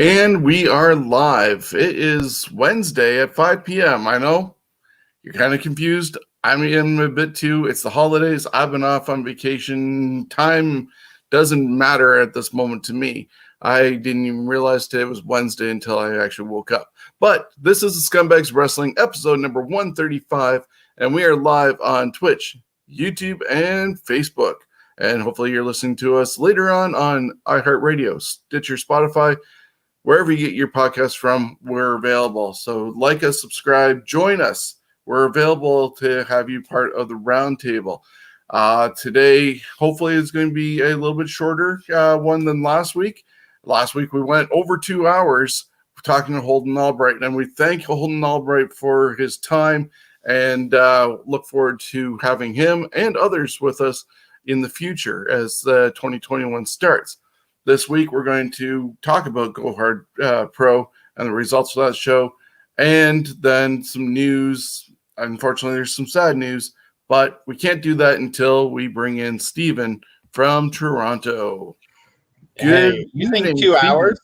And we are live. It is Wednesday at 5 p.m. I know you're kind of confused. I am a bit too. It's the holidays. I've been off on vacation. Time doesn't matter at this moment to me. I didn't even realize today was Wednesday until I actually woke up. But this is the Scumbags Wrestling episode number 135, and we are live on Twitch, YouTube, and Facebook. And hopefully you're listening to us later on iHeartRadio, Stitcher, Spotify, wherever you get your podcasts from. We're available. So like us, subscribe, join us. We're available to have you part of the roundtable. Today, hopefully, is going to be a little bit shorter one than last week. Last week, we went over 2 hours talking to Holden Albright, and we thank Holden Albright for his time and look forward to having him and others with us in the future as 2021 starts. This week, we're going to talk about Go Hard Pro and the results of that show, and then some news. Unfortunately, there's some sad news, but we can't do that until we bring in Steven from Toronto. Hey, you think 2 hours?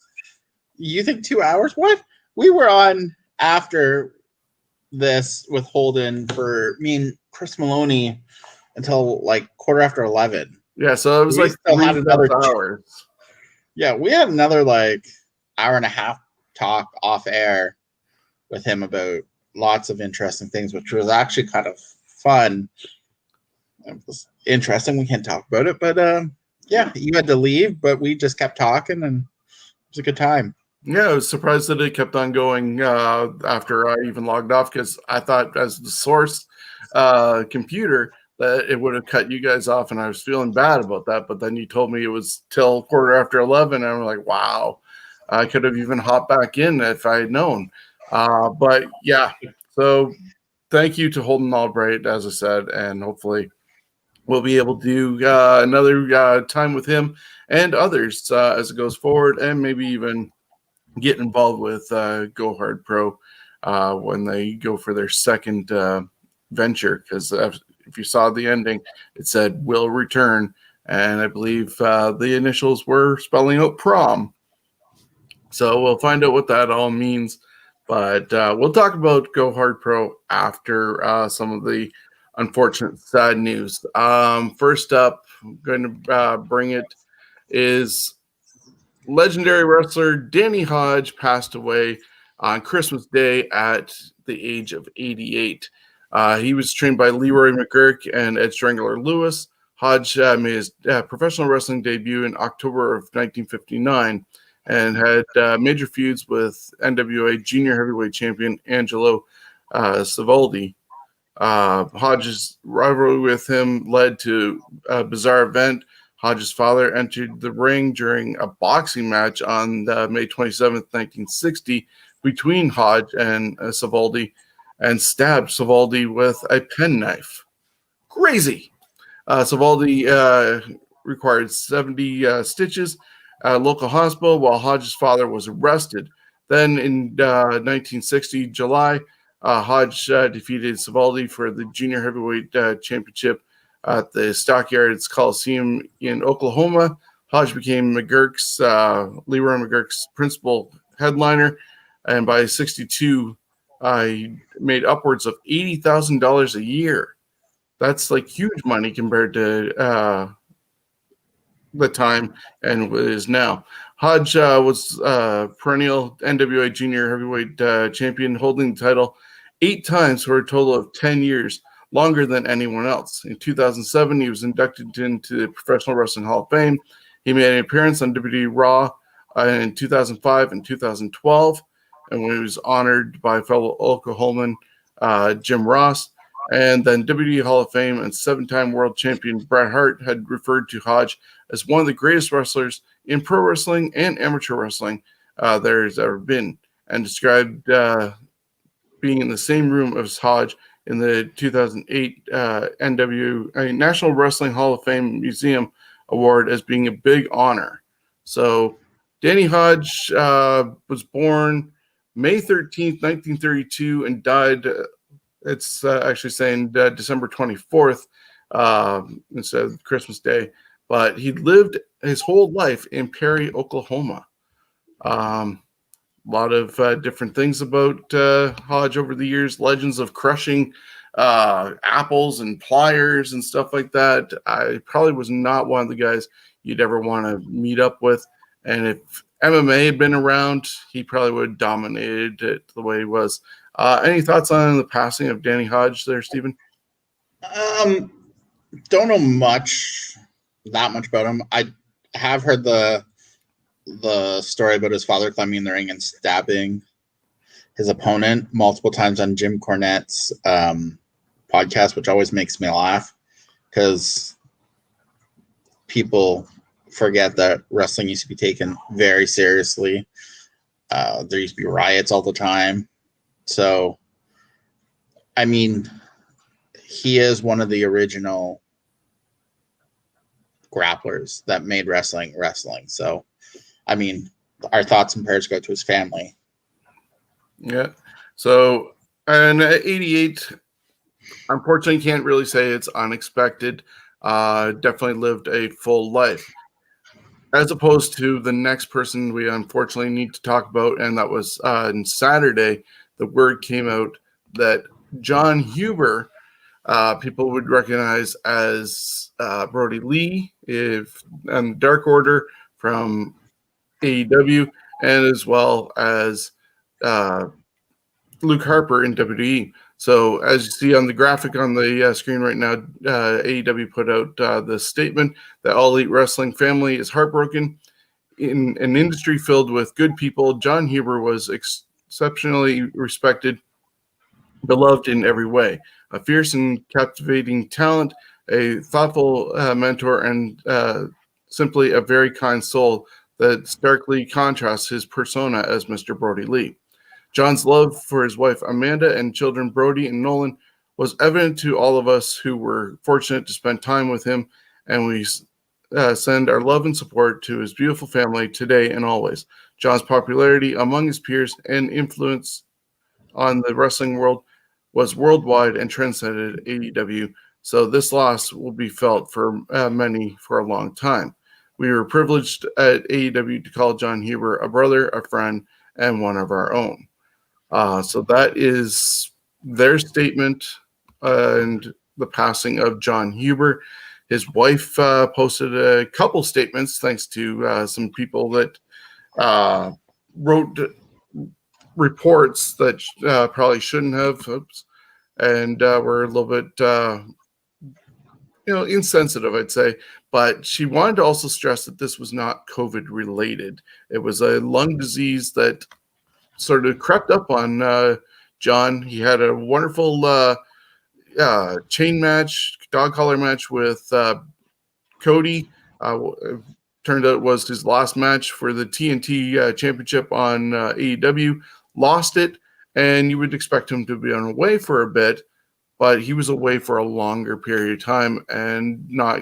You think 2 hours? What? We were on after this with Holden for me and Chris Maloney until like 11:15. Yeah, so it was like 3 hours. Yeah, we had another like hour and a half talk off air with him about lots of interesting things, which was actually kind of fun. It was interesting. We can't talk about it, but yeah, you had to leave, but we just kept talking, and it was a good time. Yeah, I was surprised that it kept on going after I even logged off, because I thought as the source computer that it would have cut you guys off, and I was feeling bad about that. But then you told me it was till 11:15, and I'm like, wow, I could have even hopped back in if I had known. But yeah, so thank you to Holden Albright, as I said, and hopefully we'll be able to do another time with him and others as it goes forward, and maybe even get involved with Go Hard Pro when they go for their second venture, because if you saw the ending, it said will return, and I believe the initials were spelling out prom. So we'll find out what that all means. But we'll talk about Go Hard Pro after some of the unfortunate sad news. First up, I'm going to bring it is legendary wrestler Danny Hodge passed away on Christmas Day at the age of 88. He was trained by Leroy McGurk and Ed Strangler Lewis. Hodge made his professional wrestling debut in October of 1959 and had major feuds with NWA Junior Heavyweight Champion Angelo Savoldi. Hodge's rivalry with him led to a bizarre event. Hodge's father entered the ring during a boxing match on May 27th, 1960, between Hodge and Savoldi, and stabbed Savoldi with a penknife. Crazy. Savoldi required 70 stitches at a local hospital while Hodge's father was arrested. Then in 1960, July, Hodge defeated Savoldi for the Junior Heavyweight Championship at the Stockyards Coliseum in Oklahoma. Hodge became Leroy McGurk's principal headliner, and by 62, he made upwards of $80,000 a year. That's like huge money compared to the time and what it is now. Hodge was perennial NWA Junior Heavyweight Champion, holding the title 8 times for a total of 10 years, longer than anyone else. In 2007, he was inducted into the Professional Wrestling Hall of Fame. He made an appearance on WWE Raw in 2005 and 2012, and when he was honored by fellow Oklahoman Jim Ross. And then WWE Hall of Fame and 7-time world champion Bret Hart had referred to Hodge as one of the greatest wrestlers in pro wrestling and amateur wrestling there has ever been, and described being in the same room as Hodge in the 2008 National Wrestling Hall of Fame Museum Award as being a big honor. So Danny Hodge was born May 13th, 1932, and died, it's actually saying December 24th instead of Christmas Day. But he lived his whole life in Perry, Oklahoma. A lot of different things about Hodge over the years. Legends of crushing apples and pliers and stuff like that. I probably was not one of the guys you'd ever want to meet up with. And if MMA had been around, he probably would have dominated it the way he was. Any thoughts on the passing of Danny Hodge there, Steven? Don't know that much about him. I have heard the story about his father climbing in the ring and stabbing his opponent multiple times on Jim Cornette's podcast, which always makes me laugh because people forget that wrestling used to be taken very seriously. There used to be riots all the time. So, I mean, he is one of the original grapplers that made wrestling. So, I mean, our thoughts and prayers go to his family. Yeah. So, and at 88, unfortunately, can't really say it's unexpected. Definitely lived a full life. As opposed to the next person we unfortunately need to talk about, and that was on Saturday, the word came out that Jon Huber, people would recognize as Brodie Lee and Dark Order from AEW, and as well as Luke Harper in WWE. So as you see on the graphic on the screen right now, AEW put out the statement that All Elite Wrestling family is heartbroken. In an industry filled with good people, Jon Huber was exceptionally respected, beloved in every way. A fierce and captivating talent, a thoughtful mentor, and simply a very kind soul that starkly contrasts his persona as Mr. Brodie Lee. John's love for his wife Amanda and children Brody and Nolan was evident to all of us who were fortunate to spend time with him, and we send our love and support to his beautiful family today and always. John's popularity among his peers and influence on the wrestling world was worldwide and transcended AEW, so this loss will be felt for many for a long time. We were privileged at AEW to call Jon Huber a brother, a friend, and one of our own. So that is their statement and the passing of Jon Huber. His wife posted a couple statements thanks to some people that wrote reports that probably shouldn't have, and were a little bit insensitive, I'd say. But she wanted to also stress that this was not COVID related. It was a lung disease that sort of crept up on John. He had a wonderful chain match, dog collar match with Cody. Turned out it was his last match for the TNT championship on AEW. Lost it, and you would expect him to be on away for a bit, but he was away for a longer period of time and not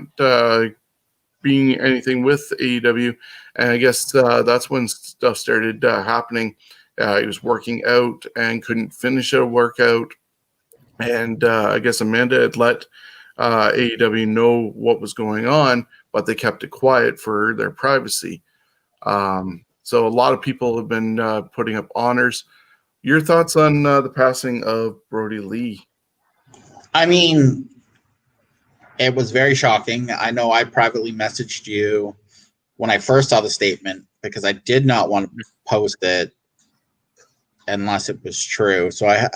being anything with AEW. And I guess that's when stuff started happening. He was working out and couldn't finish a workout. And I guess Amanda had let AEW know what was going on, but they kept it quiet for their privacy. So a lot of people have been putting up honors. Your thoughts on the passing of Brodie Lee? I mean, it was very shocking. I know I privately messaged you when I first saw the statement because I did not want to post it unless it was true. So I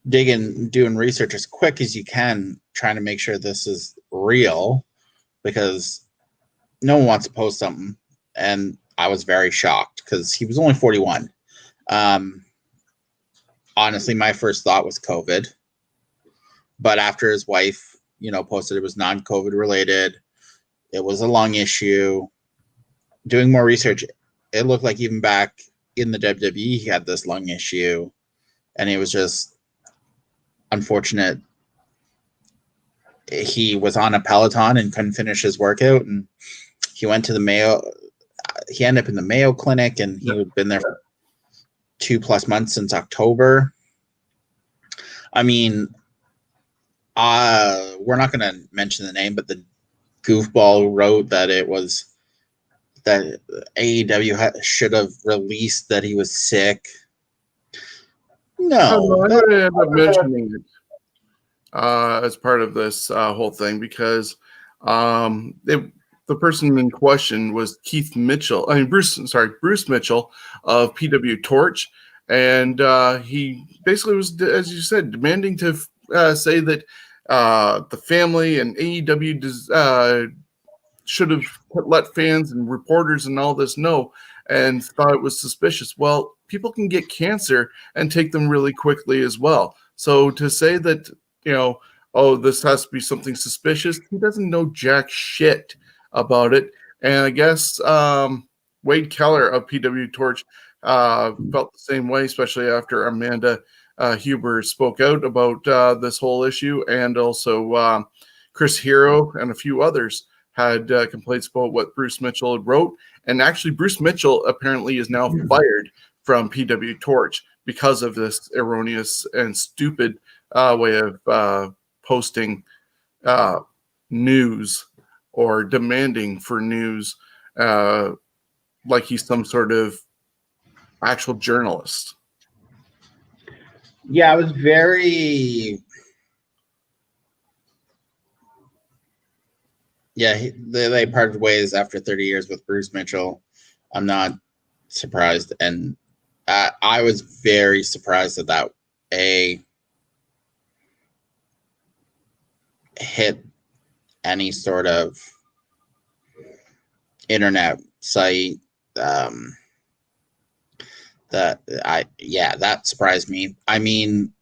doing research as quick as you can, trying to make sure this is real because no one wants to post something. And I was very shocked because he was only 41. Honestly, my first thought was COVID. But after his wife, posted it was non-COVID related, it was a lung issue. Doing more research, it looked like even back in the WWE, he had this lung issue, and it was just unfortunate. He was on a Peloton and couldn't finish his workout, and he went to the Mayo. He ended up in the Mayo Clinic, and he had been there for 2+ months since October. I mean, we're not going to mention the name, but the goofball wrote that that AEW should have released that he was sick. No, I'm going to end up mentioning it as part of this whole thing because the person in question was Bruce Mitchell of PW Torch, and he basically was, as you said, demanding to say that the family and AEW should have let fans and reporters and all this know, and thought it was suspicious. Well, people can get cancer and take them really quickly as well. So to say that, oh, this has to be something suspicious, he doesn't know jack shit about it. And I guess Wade Keller of PW Torch felt the same way, especially after Amanda Huber spoke out about this whole issue, and also Chris Hero and a few others had complaints about what Bruce Mitchell wrote. And actually, Bruce Mitchell apparently is now fired from PW Torch because of this erroneous and stupid way of posting news or demanding for news like he's some sort of actual journalist. Yeah, I was very... Yeah, they parted ways after 30 years with Bruce Mitchell. I'm not surprised. And I was very surprised that hit any sort of internet site. That surprised me. I mean,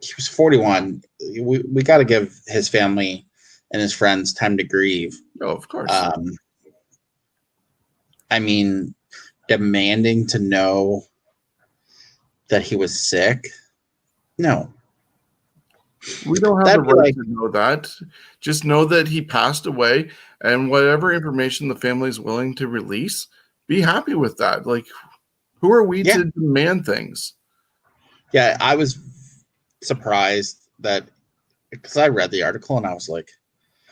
he was 41. We got to give his family and his friends time to grieve. Oh, of course. I mean, demanding to know that he was sick. No. We don't have the right to know that. Just know that he passed away, and whatever information the family is willing to release, be happy with that. Like, who are we to demand things? Yeah, I was surprised that, because I read the article and I was like,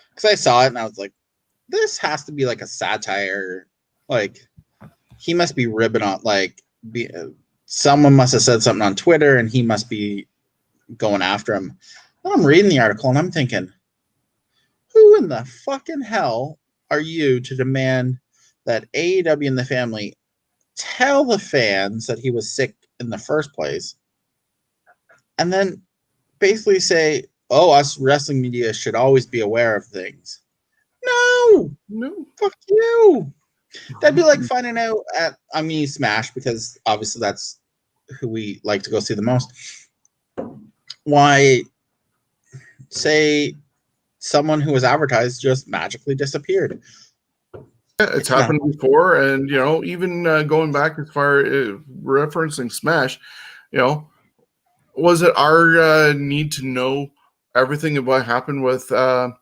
because I saw it and I was like, this has to be like a satire. Like, he must be ribbing on, like, someone must have said something on Twitter and he must be going after him. And I'm reading the article and I'm thinking, who in the fucking hell are you to demand that AEW and the family tell the fans that he was sick in the first place, and then basically say, oh, us wrestling media should always be aware of things? No, fuck you. That'd be like finding out at Smash, because obviously that's who we like to go see the most. Why say someone who was advertised just magically disappeared? Yeah, it's happened before, and even going back as far as referencing Smash, was it our need to know everything about what happened with the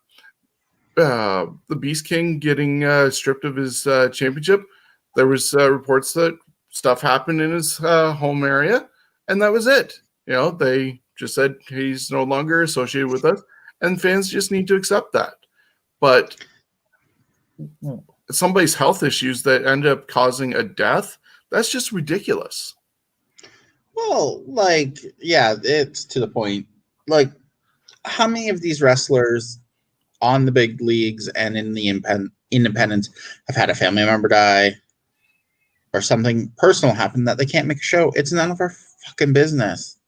Beast King getting stripped of his championship? There was reports that stuff happened in his home area, and that was it. They just said he's no longer associated with us, and fans just need to accept that. But somebody's health issues that end up causing a death, that's just ridiculous. Well, it's to the point. Like, how many of these wrestlers on the big leagues and in the independents have had a family member die or something personal happen that they can't make a show? It's none of our fucking business.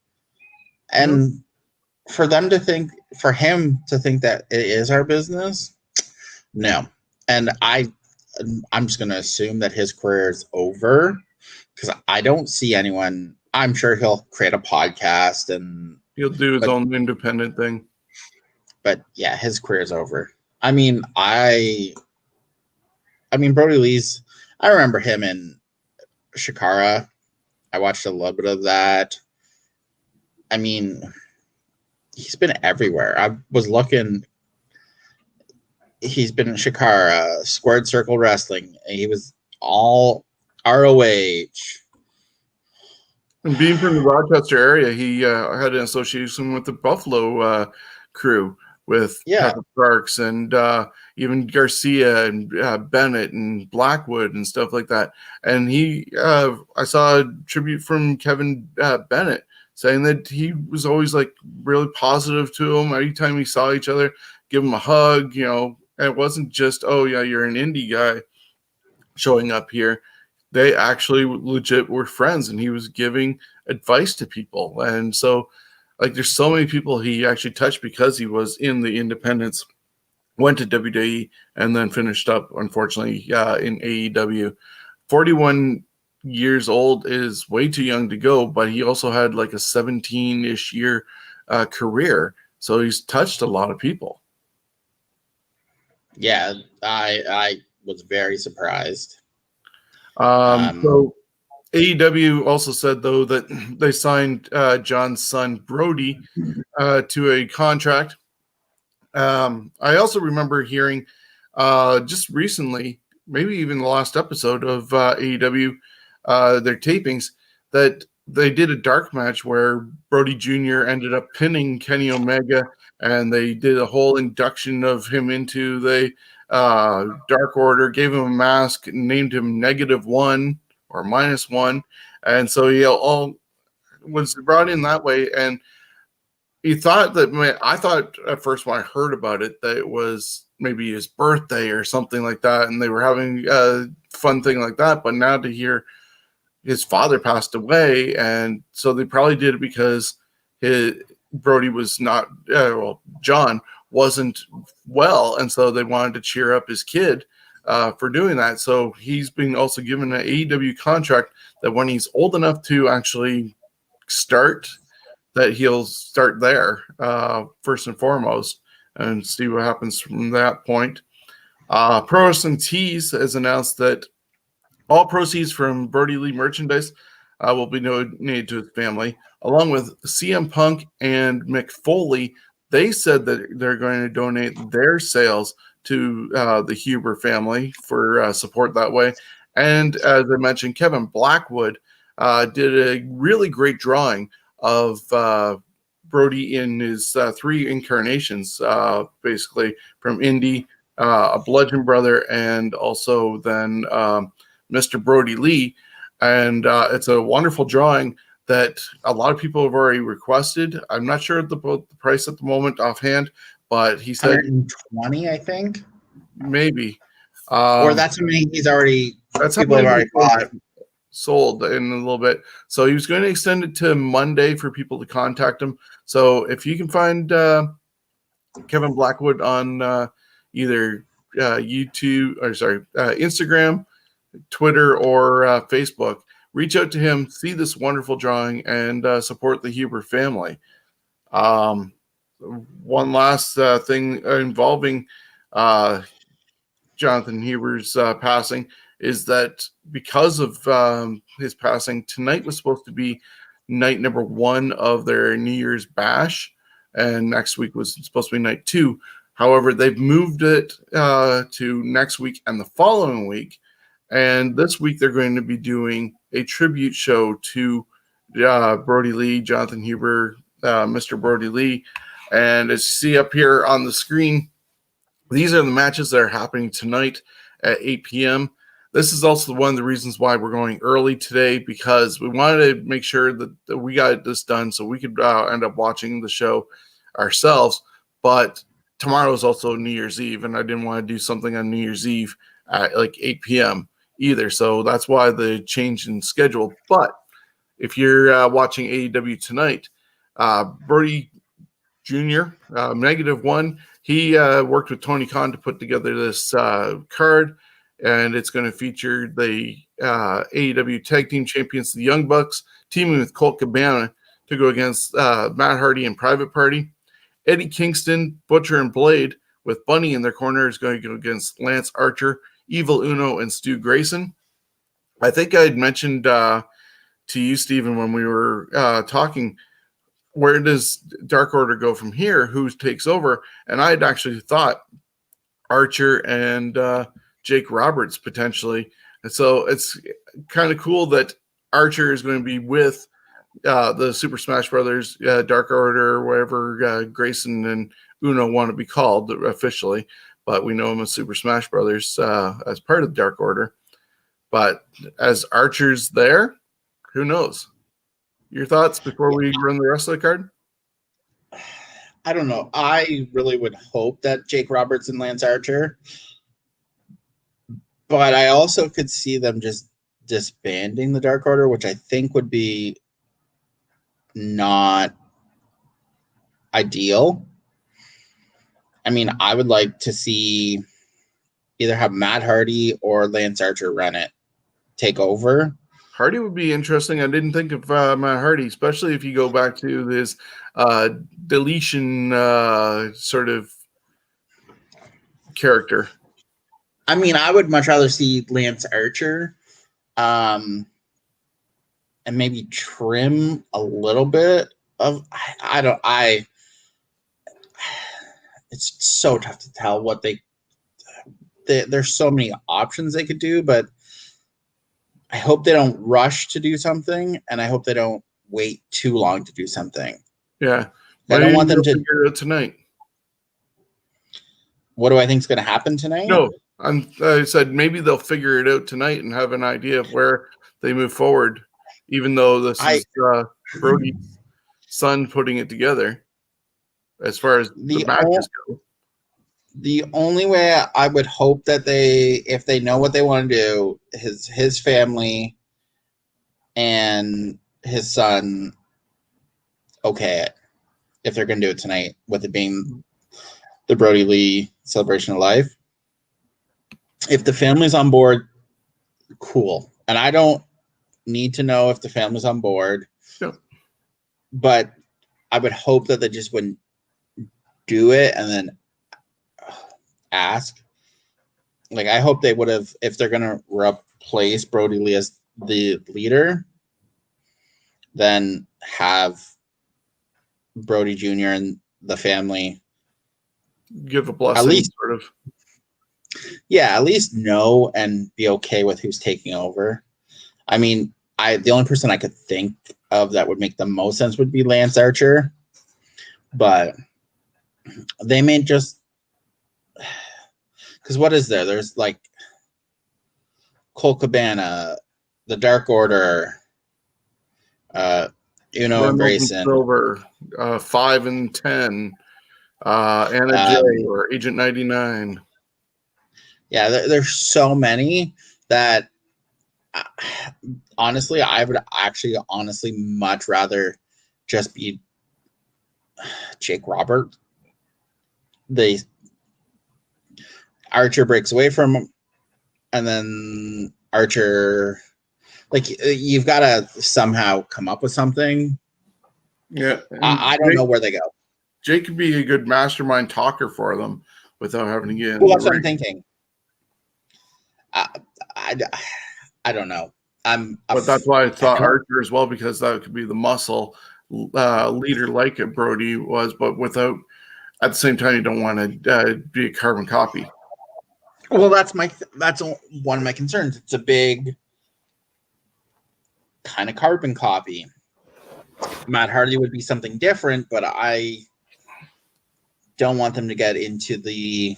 And for him to think that it is our business, no. And I'm just going to assume that his career is over, because I don't see anyone. I'm sure he'll create a podcast and he'll do his own independent thing. But yeah, his career is over. I mean, Brodie Lee's, I remember him in Shikara. I watched a little bit of that. I mean, he's been everywhere. I was looking. He's been in Shikara, Squared Circle Wrestling. He was all ROH. And being from the Rochester area, he had an association with the Buffalo crew with Pepper Sparks, and even Garcia and Bennett and Blackwood and stuff like that. And I saw a tribute from Kevin Bennett saying that he was always like really positive to him. Anytime he saw each other, give him a hug, and it wasn't just, oh yeah, you're an indie guy showing up here. They actually legit were friends, and he was giving advice to people. And so like there's so many people he actually touched because he was in the independents, went to WWE, and then finished up, unfortunately, in AEW. 41 years old is way too young to go, but he also had like a 17-ish year career. So he's touched a lot of people. Yeah, I was very surprised. So AEW also said, though, that they signed John's son, Brodie, to a contract. I also remember hearing just recently, maybe even the last episode of AEW, their tapings, that they did a dark match where Brodie Jr. ended up pinning Kenny Omega, and they did a whole induction of him into the Dark Order, gave him a mask, named him -1 or -1, and so he all was brought in that way. And he thought that, I thought at first when I heard about it that it was maybe his birthday or something like that, and they were having a fun thing like that. But now to hear his father passed away, and so they probably did it because Brodie was not, John wasn't well, and so they wanted to cheer up his kid for doing that. So he's been also given an AEW contract that when he's old enough to actually start, that he'll start there first and foremost and see what happens from that point. Pro Wrestling Tees has announced that all proceeds from Brodie Lee merchandise will be donated to his family, along with CM Punk and Mick Foley. They said that they're going to donate their sales to the Huber family for support that way. And as I mentioned, Kevin Blackwood did a really great drawing of Brodie in his 3 incarnations, basically from Indy, a Bludgeon Brother, and also then Mr. Brodie Lee. And it's a wonderful drawing that a lot of people have already requested. I'm not sure the price at the moment offhand, but he said 120, I think. Maybe. Or that's how many he's already, that's people have already bought. Sold in a little bit. So he was going to extend it to Monday for people to contact him. So if you can find Kevin Blackwood on either YouTube, or Instagram, Twitter, or Facebook, reach out to him, see this wonderful drawing, and support the Huber family. One last thing involving Jonathan Huber's passing is that because of his passing, tonight was supposed to be night number 1 of their New Year's Bash, and next week was supposed to be night 2. However, they've moved it to next week and the following week, and this week they're going to be doing a tribute show to Brodie Lee, Jonathan Huber, Mr. Brodie Lee. And as you see up here on the screen, these are the matches that are happening tonight at 8 p.m. This is also one of the reasons why we're going early today, because we wanted to make sure that we got this done so we could end up watching the show ourselves. But tomorrow is also New Year's Eve, and I didn't want to do something on New Year's Eve at like 8 p.m. either. So that's why the change in schedule. But if you're watching AEW tonight, Brodie Jr., -1, he worked with Tony Khan to put together this card, and it's going to feature the AEW Tag Team Champions, the Young Bucks, teaming with Colt Cabana to go against Matt Hardy and Private Party. Eddie Kingston, Butcher, and Blade, with Bunny in their corner, is going to go against Lance Archer, Evil Uno, and Stu Grayson. I think I had mentioned to you, Steven, when we were talking, where does Dark Order go from here? Who takes over? And I had actually thought Archer and Jake Roberts potentially. And so it's kind of cool that Archer is going to be with the Super Smash Brothers, Dark Order, whatever Grayson and Uno want to be called officially. but we know him as Super Smash Brothers as part of the Dark Order. But as archers there, who knows? Your thoughts before we run the rest of the card? I don't know. I really would hope that Jake Roberts and Lance Archer, but I also could see them just disbanding the Dark Order, which I think would be not ideal. I mean, I would like to see either have Matt Hardy or Lance Archer run it, take over. Hardy would be interesting. I didn't think of Matt Hardy, especially if you go back to this deletion sort of character. I mean, I would much rather see Lance Archer and maybe trim a little bit of it's so tough to tell what there's so many options they could do, but I hope they don't rush to do something, and I hope they don't wait too long to do something. Yeah. I don't want them to figure it out tonight. What do I think is going to happen tonight? No, I said maybe they'll figure it out tonight and have an idea of where they move forward, even though this is Brodie's son putting it together as far as the matches go. The only way I would hope that if they know what they want to do, his family and his son, okay, if they're going to do it tonight, with it being the Brodie Lee Celebration of Life. If the family's on board, cool. And I don't need to know if the family's on board. Sure. But I would hope that they just wouldn't do it and then ask. Like, I hope they would have, if they're going to replace Brodie Lee as the leader, then have Brodie Jr. and the family give a blessing, at least, sort of. Yeah, at least know and be okay with who's taking over. I mean, the only person I could think of that would make the most sense would be Lance Archer, but they may just, because what is there? There's like Colt Cabana, the Dark Order, and Grayson, Silver, 5 and 10, Anna Jay or Agent 99. Yeah, there's so many that honestly, I would actually much rather just be Jake Roberts. Archer breaks away from him, and then Archer, like, you've got to somehow come up with something. Yeah, I don't know where they go. Jake could be a good mastermind talker for them without having to get. Well, that's what I'm thinking. I don't know. But that's why I thought Archer as well, because that could be the muscle leader like Brodie was, but without, at the same time, you don't want to be a carbon copy. Well, that's one of my concerns. It's a big kind of carbon copy. Matt Hardy would be something different, but I don't want them to get into the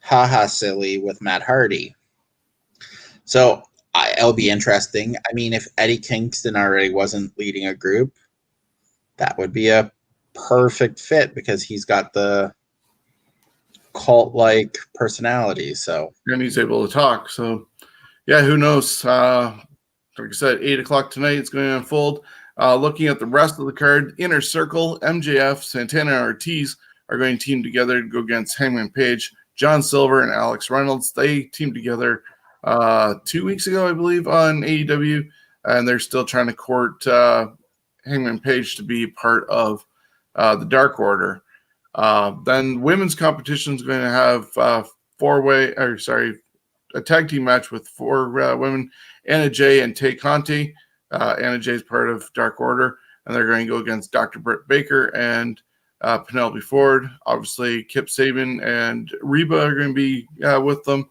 haha silly with Matt Hardy. So it'll be interesting. I mean, if Eddie Kingston already wasn't leading a group, that would be a perfect fit because he's got the cult-like personality. So, and he's able to talk. So, yeah, who knows? Like I said, 8 o'clock tonight, it's going to unfold. Looking at the rest of the card, Inner Circle, MJF, Santana, and Ortiz are going to team together to go against Hangman Page, John Silver, and Alex Reynolds. They teamed together 2 weeks ago, I believe, on AEW, and they're still trying to court Hangman Page to be part of the Dark Order. Then women's competition is going to have a tag team match with 4 women, Anna Jay and Tay Conti. Anna Jay is part of Dark Order, and they're going to go against Dr. Britt Baker and Penelope Ford. Obviously, Kip Sabian and Reba are going to be with them.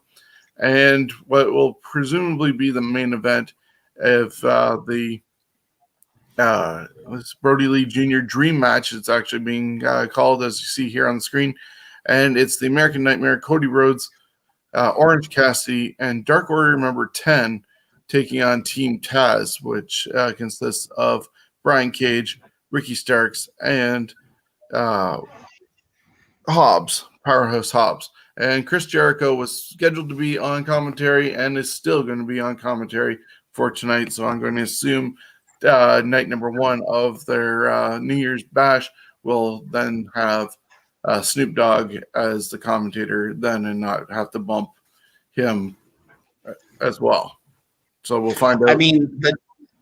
And what will presumably be the main event of the Brodie Lee Jr. Dream Match, it's actually being called, as you see here on the screen. and it's the American Nightmare, Cody Rhodes, Orange Cassidy, and Dark Order member 10 taking on Team Taz, which consists of Brian Cage, Ricky Starks, and Hobbs, Powerhouse Hobbs. And Chris Jericho was scheduled to be on commentary and is still going to be on commentary for tonight. So I'm going to assume night number 1 of their New Year's Bash will then have Snoop Dogg as the commentator then and not have to bump him as well. So we'll find out. I mean,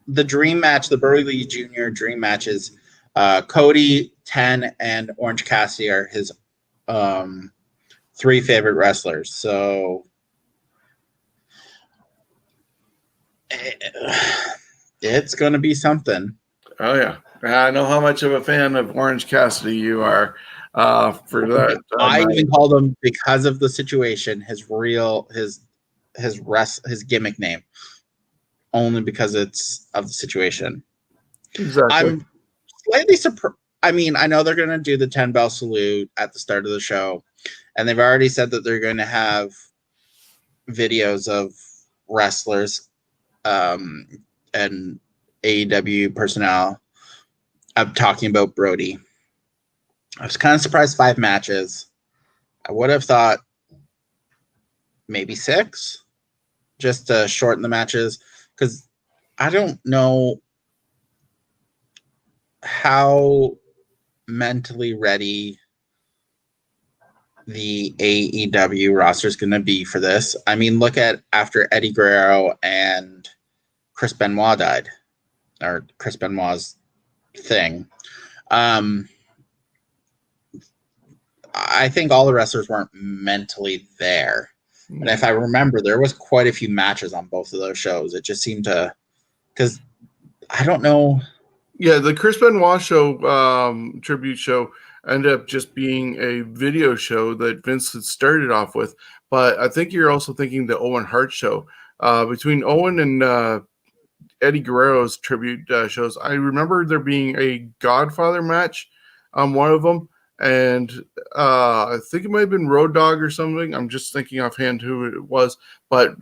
the dream match, the Brodie Lee Jr. dream match is Cody, 10, and Orange Cassidy are his 3 favorite wrestlers. So it's going to be something. Oh, yeah. I know how much of a fan of Orange Cassidy you are for that. I even called him, because of the situation, his gimmick name, only because it's of the situation. Exactly. I'm slightly surprised. I mean, I know they're going to do the 10 bell salute at the start of the show, and they've already said that they're going to have videos of wrestlers and AEW personnel talking about Brodie. I was kind of surprised 5 matches. I would have thought maybe 6, just to shorten the matches, because I don't know how mentally ready the AEW roster is going to be for this. I mean, look at after Eddie Guerrero and Chris Benoit died, or Chris Benoit's thing. I think all the wrestlers weren't mentally there. And if I remember, there was quite a few matches on both of those shows. It just seemed to, because I don't know. Yeah, the Chris Benoit show, tribute show, ended up just being a video show that Vince had started off with. But I think you're also thinking the Owen Hart show. Between Owen and Eddie Guerrero's tribute shows, I remember there being a Godfather match on one of them. And I think it might have been Road Dogg or something. I'm just thinking offhand who it was. But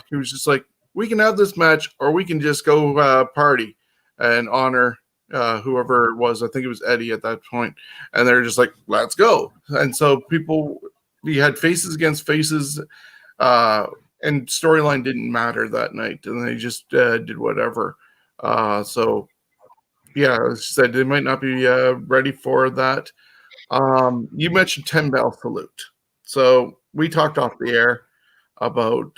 he was just like, we can have this match or we can just go party and honor whoever it was. I think it was Eddie at that point. And they're just like, let's go. And so we had faces against faces, and storyline didn't matter that night. And they just did whatever. So, yeah, as I said, they might not be ready for that. You mentioned 10 bell salute. So we talked off the air about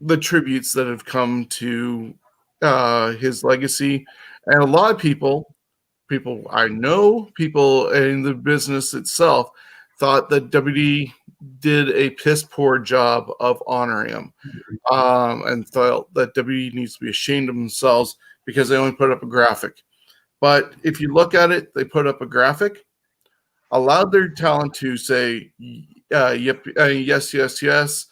the tributes that have come to his legacy. And a lot of people I know, people in the business itself, thought that WWE did a piss poor job of honoring him, and felt that WWE needs to be ashamed of themselves because they only put up a graphic. But if you look at it, they put up a graphic, allowed their talent to say, yep, yes, yes, yes.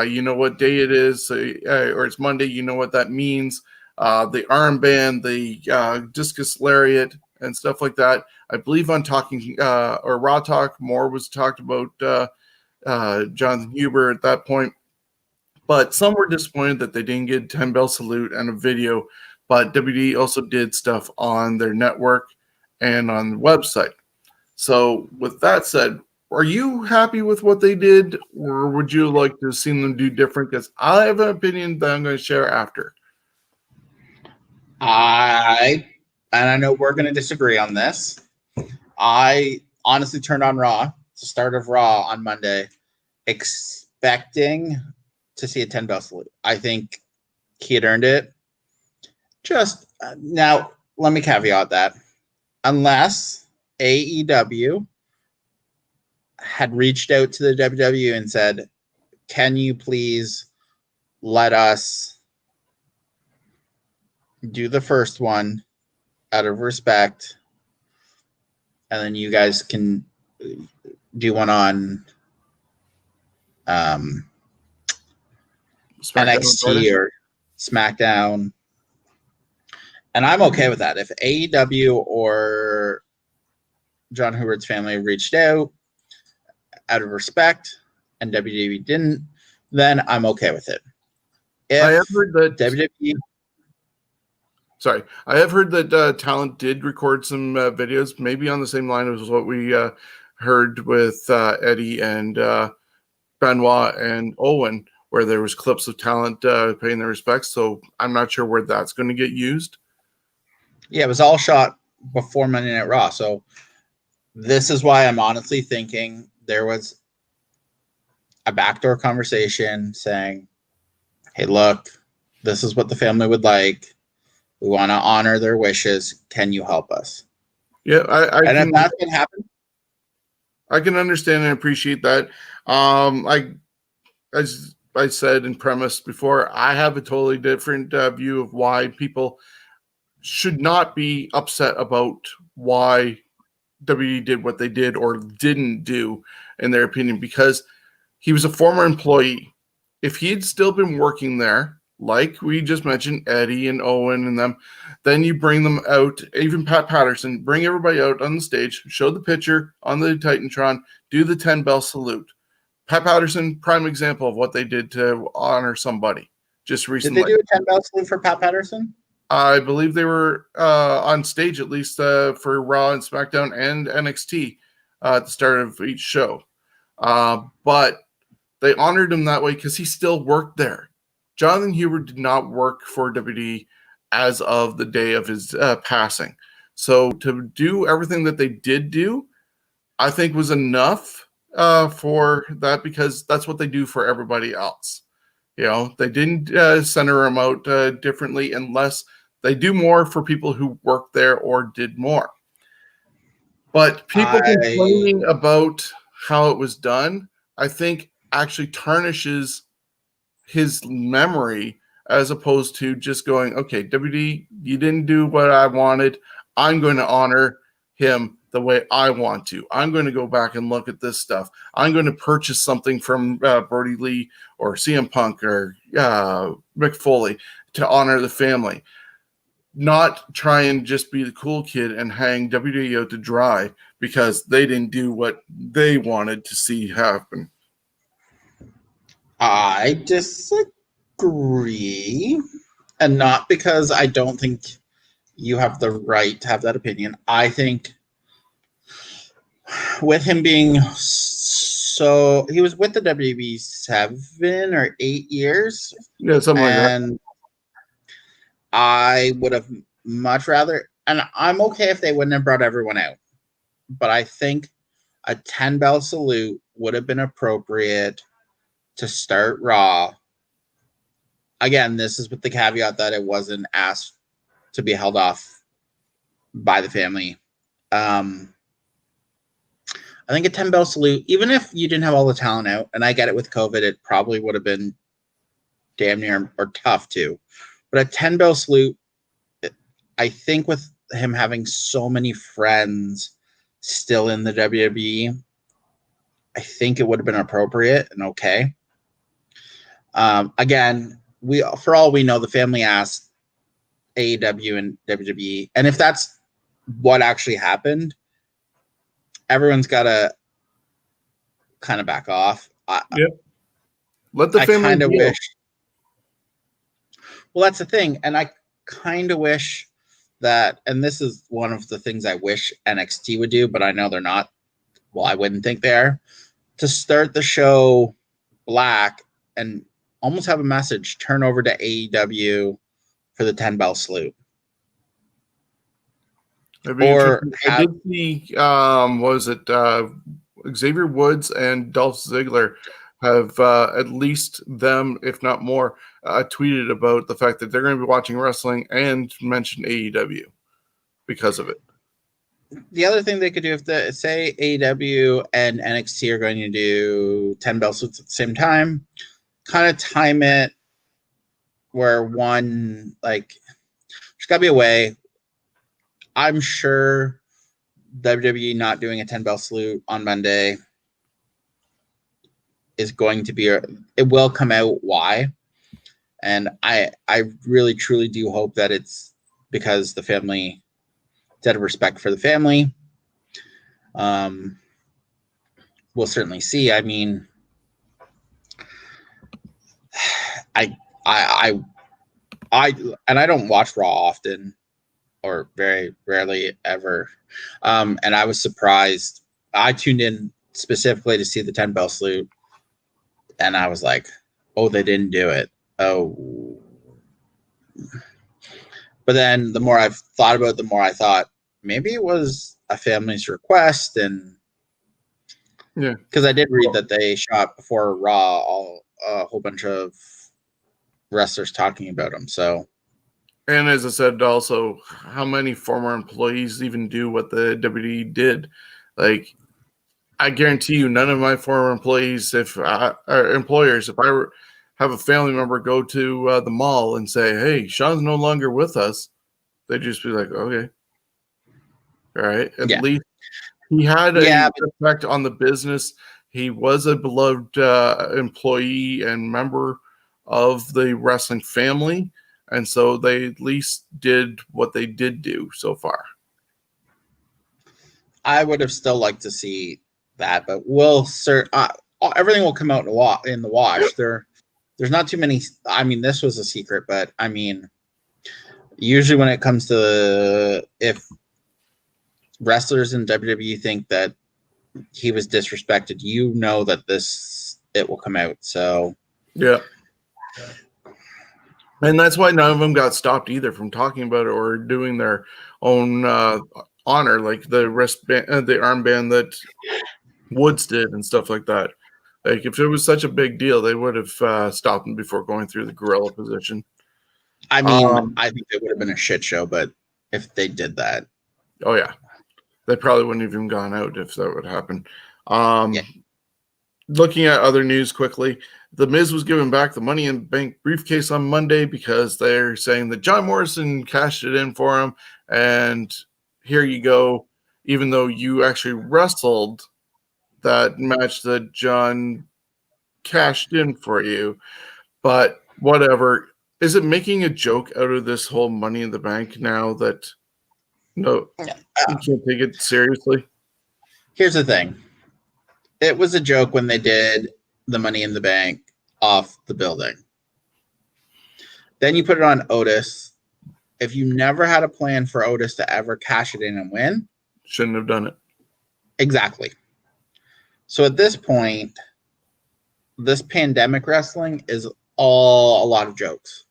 You know what day it is, or it's Monday. You know what that means. The armband, the discus lariat, and stuff like that. I believe on Talking or Raw Talk, more was talked about Jonathan Huber at that point. But some were disappointed that they didn't get 10 bell salute and a video. But WWE also did stuff on their network and on the website. So with that said, are you happy with what they did, or would you like to see them do different? Because I have an opinion that I'm going to share after. I know we're going to disagree on this. I honestly turned on Raw, the start of Raw on Monday, expecting to see a 10 bell salute. I think he had earned it. Just now, let me caveat that. Unless AEW had reached out to the WWE and said, can you please let us do the first one out of respect, and then you guys can do one on NXT or SmackDown. And I'm okay with that. If AEW or John Hubert's family reached out out of respect and WWE didn't, then I'm okay with it. If I have heard that WWE... Sorry, I have heard that Talent did record some videos, maybe on the same line as what we heard with Eddie and Benoit and Owen, where there was clips of Talent paying their respects. So I'm not sure where that's going to get used. Yeah, it was all shot before Monday Night Raw. So this is why I'm honestly thinking there was a backdoor conversation saying, hey, look, this is what the family would like. We want to honor their wishes. Can you help us? Yeah, and if that's what happened, I can understand and appreciate that. As I said in premise before, I have a totally different view of why people should not be upset about why WWE did what they did or didn't do, in their opinion, because he was a former employee. If he had still been working there, like we just mentioned, Eddie and Owen and them, then you bring them out, even Pat Patterson, bring everybody out on the stage, show the picture on the Titantron, do the 10-bell salute. Pat Patterson, prime example of what they did to honor somebody just recently. Did they do a 10-bell salute for Pat Patterson? I believe they were on stage, at least for Raw and SmackDown and NXT at the start of each show. But they honored him that way because he still worked there. Jonathan Huber did not work for WWE as of the day of his passing. So to do everything that they did do, I think was enough for that, because that's what they do for everybody else. You know, they didn't center him out differently unless they do more for people who worked there or did more. But people complaining about how it was done, I think actually tarnishes his memory, as opposed to just going, okay, WWE, you didn't do what I wanted. I'm going to honor him the way I want to. I'm going to go back and look at this stuff. I'm going to purchase something from Brodie Lee or CM Punk or Mick Foley to honor the family. Not try and just be the cool kid and hang WWE out to dry because they didn't do what they wanted to see happen. I disagree. And not because I don't think you have the right to have that opinion. I think with him being so, he was with the WWE 7 or 8 years. Yeah, something like that. And I would have much rather, and I'm okay if they wouldn't have brought everyone out, but I think a 10-bell salute would have been appropriate to start Raw. Again, this is with the caveat that it wasn't asked to be held off by the family. I think a 10-bell salute, even if you didn't have all the talent out, and I get it with COVID, it probably would have been damn near or tough too. But a 10-bell salute, I think with him having so many friends still in the WWE, I think it would have been appropriate and okay. Again, for all we know, the family asked AEW and WWE, and if that's what actually happened, everyone's got to kind of back off. Yep. Let the family kind of deal. wish. Well, that's the thing, and I kind of wish that, and this is one of the things I wish NXT would do, but I know they're not. Well, I wouldn't think they are. To start the show black and almost have a message, turn over to AEW for the 10-bell salute. Or I did see, was it Xavier Woods and Dolph Ziggler have at least them, if not more, tweeted about the fact that they're going to be watching wrestling and mentioned AEW because of it. The other thing they could do, if say AEW and NXT are going to do 10-bell salutes at the same time, kind of time it where one, like, there's got to be a way. I'm sure WWE not doing a 10-bell salute on Monday is going to be it will come out why, and I really truly do hope that it's because the family, out of respect for the family, we'll certainly see. I mean, I and I don't watch Raw often, or very rarely ever. And I was surprised. I tuned in specifically to see the 10 bell salute, and I was like, oh, they didn't do it. Oh. But then the more I've thought about it, the more I thought maybe it was a family's request. And Yeah, because I did read that they shot before Raw a whole bunch of wrestlers talking about him. So, and as I said, also, how many former employees even do what the WWE did? Like, I guarantee you, none of my former employees, employers, if I have a family member go to the mall and say, "Hey, Shawn's no longer with us," they'd just be like, "Okay, all right." At least he had a effect on the business. He was a beloved employee and member of the wrestling family, and so they at least did what they did do so far. I would have still liked to see that, but everything will come out in the wash. There's not too many. I mean, this was a secret, but I mean, usually when it comes to if wrestlers in WWE think that he was disrespected, you know that it will come out. So yeah. And that's why none of them got stopped either from talking about it or doing their own honor, like the wristband, the armband that Woods did and stuff like that. Like, if it was such a big deal, they would have stopped him before going through the gorilla position. I mean, I think it would have been a shit show, but if they did that, oh yeah, they probably wouldn't have even gone out if that would happen. Looking at other news quickly, The Miz was given back the Money in the Bank briefcase on Monday because they're saying that John Morrison cashed it in for him, and here you go, even though you actually wrestled that match that John cashed in for you. But whatever. Is it making a joke out of this whole Money in the Bank now that you can't take it seriously? Here's the thing. It was a joke when they did the Money in the Bank off the building. Then you put it on Otis. If you never had a plan for Otis to ever cash it in and win, shouldn't have done it. Exactly. So at this point, this pandemic wrestling is all a lot of jokes.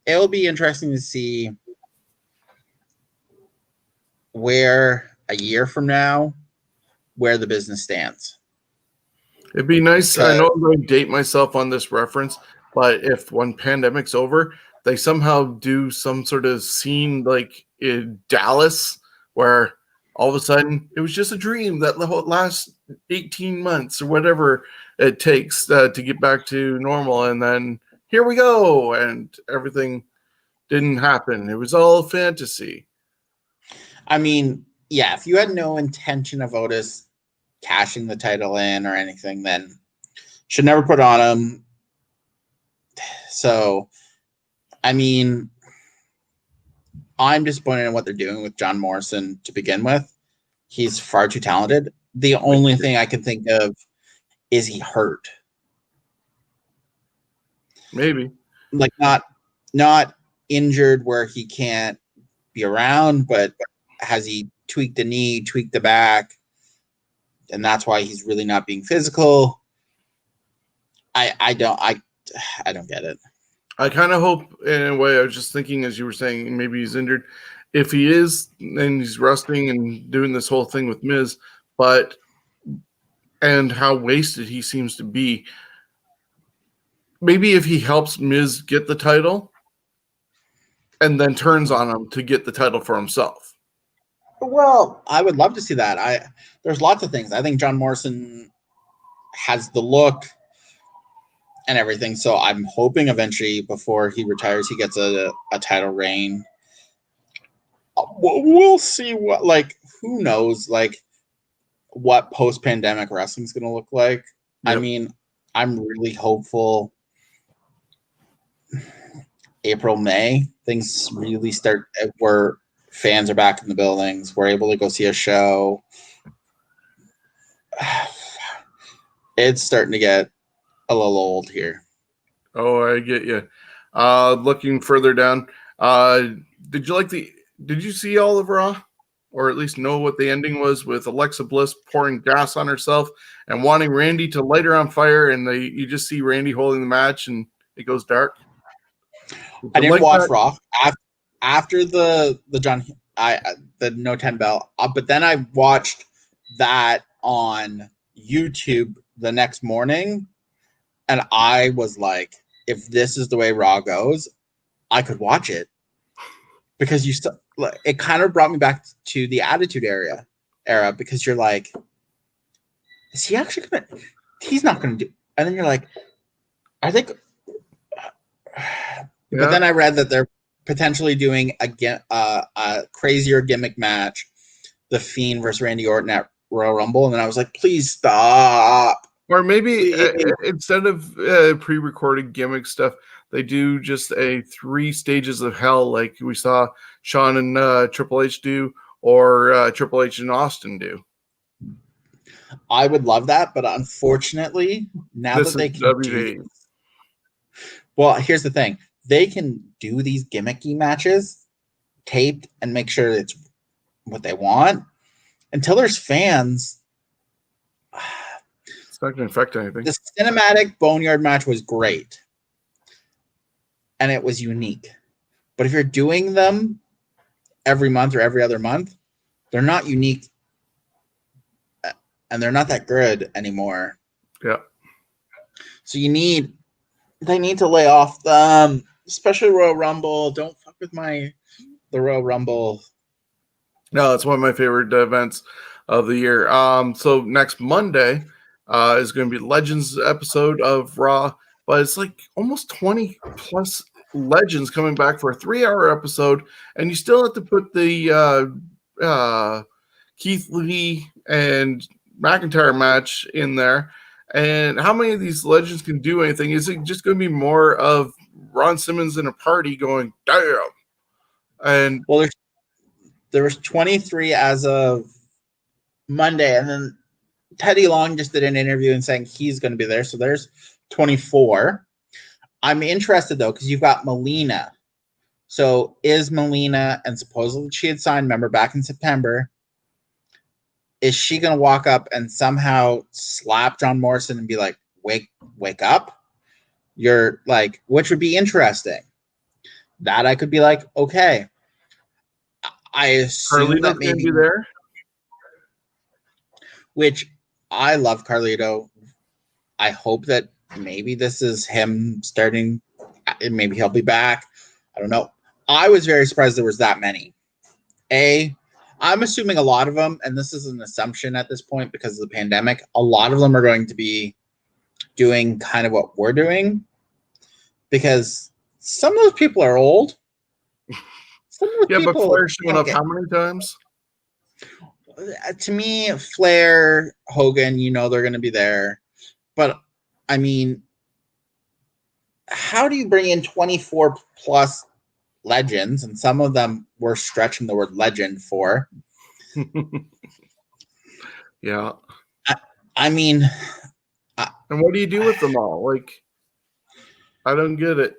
It'll be interesting to see where a year from now, where the business stands. It'd be nice. I know I'm going to date myself on this reference, but if when pandemic's over, they somehow do some sort of scene like in Dallas where all of a sudden it was just a dream that the whole last 18 months or whatever it takes to get back to normal. And then here we go. And everything didn't happen. It was all fantasy. I mean, yeah, if you had no intention of Otis cashing the title in or anything, then should never put on him. So, I mean, I'm disappointed in what they're doing with John Morrison to begin with. He's far too talented. The only thing I can think of is he hurt. Maybe. Like not injured where he can't be around, but has he tweaked the knee, tweaked the back, and that's why he's really not being physical? I don't get it. I kind of hope, in a way, I was just thinking as you were saying, maybe he's injured. If he is, and he's resting and doing this whole thing with Miz, and how wasted he seems to be, maybe if he helps Miz get the title and then turns on him to get the title for himself. Well, I would love to see that. There's lots of things. I think John Morrison has the look and everything, so I'm hoping eventually before he retires, he gets a title reign. We'll see what, like, who knows, like, what post-pandemic wrestling is going to look like. Yep. I mean, I'm really hopeful April, May, things really start where fans are back in the buildings. We're able to go see a show. it's starting to get a little old here. Oh, I get you. Looking further down, did you see all of Raw? Or at least know what the ending was with Alexa Bliss pouring gas on herself and wanting Randy to light her on fire, and you just see Randy holding the match and it goes dark. I didn't watch Raw after the No 10 bell, but then I watched that on YouTube the next morning, and I was like, if this is the way Raw goes, I could watch it, because it kind of brought me back to the Attitude Era, because you're like, is he actually gonna? He's not gonna do. And then you're like, I think. But then I read that they're potentially doing a crazier gimmick match, The Fiend versus Randy Orton at Royal Rumble, and then I was like, please stop. Or maybe instead of pre-recorded gimmick stuff, they do just a 3 stages of hell like we saw Shawn and Triple H do, or Triple H and Austin do. I would love that, but unfortunately, now that they can do... Well, here's the thing. They can do these gimmicky matches taped and make sure it's what they want. Until there's fans, it's not going to affect anything. The cinematic Boneyard match was great, and it was unique. But if you're doing them every month or every other month, they're not unique, and they're not that good anymore. Yeah. So they need to lay off them, especially Royal Rumble. Don't fuck with the Royal Rumble. No, it's one of my favorite events of the year. So next Monday is going to be Legends episode of Raw, but it's like almost 20 plus legends coming back for a 3-hour episode, and you still have to put the Keith Lee and McIntyre match in there. And how many of these legends can do anything? Is it just going to be more of Ron Simmons in a party going, damn? And well, there was 23 as of Monday, and then Teddy Long just did an interview and saying he's going to be there. So there's 24. I'm interested, though, because you've got Melina. So is Melina, and supposedly she had signed, remember, back in September, is she going to walk up and somehow slap John Morrison and be like, wake up? You're like, which would be interesting. That I could be like, okay. I assume that maybe there. Which I love Carlito. I hope that maybe this is him starting. Maybe he'll be back. I don't know. I was very surprised there was that many. I'm assuming a lot of them, and this is an assumption at this point because of the pandemic, a lot of them are going to be doing kind of what we're doing, because some of those people are old. But Flair's showing up how many times? To me, Flair, Hogan, they're going to be there. But, I mean, how do you bring in 24 plus legends? And some of them we're stretching the word legend for. Yeah. I mean. And what do you do with them all? Like, I don't get it.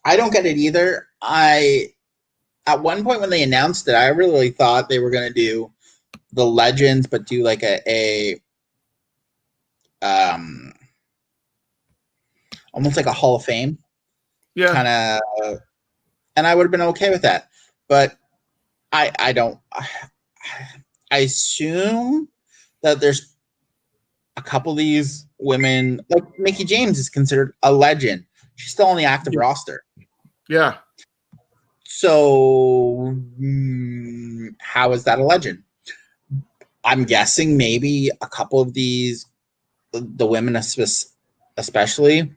I don't get it either. At one point when they announced it, I really thought they were going to do the legends, but do like almost like a Hall of Fame. Yeah. Kind of, and I would have been okay with that. But I don't. I assume that there's a couple of these women, like Mickie James is considered a legend. She's still on the active roster. Yeah. So how is that a legend? I'm guessing maybe a couple of these, the women especially,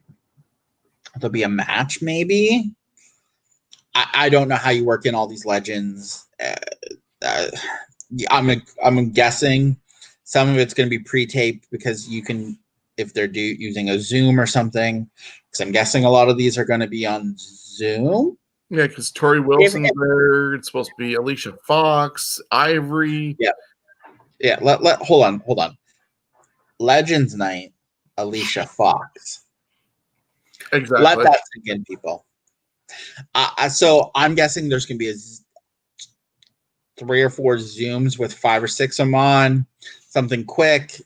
there'll be a match maybe. I don't know how you work in all these legends. I'm guessing some of it's going to be pre-taped because you can, if they're using a Zoom or something, because I'm guessing a lot of these are going to be on Zoom. Yeah, because Tori Wilson's there. It's supposed to be Alicia Fox, Ivory. Yeah. Yeah, hold on. Legends Night, Alicia Fox. Exactly. Let that sink in, people. So I'm guessing there's going to be 3 or 4 Zooms with 5 or 6 of them on, something quick.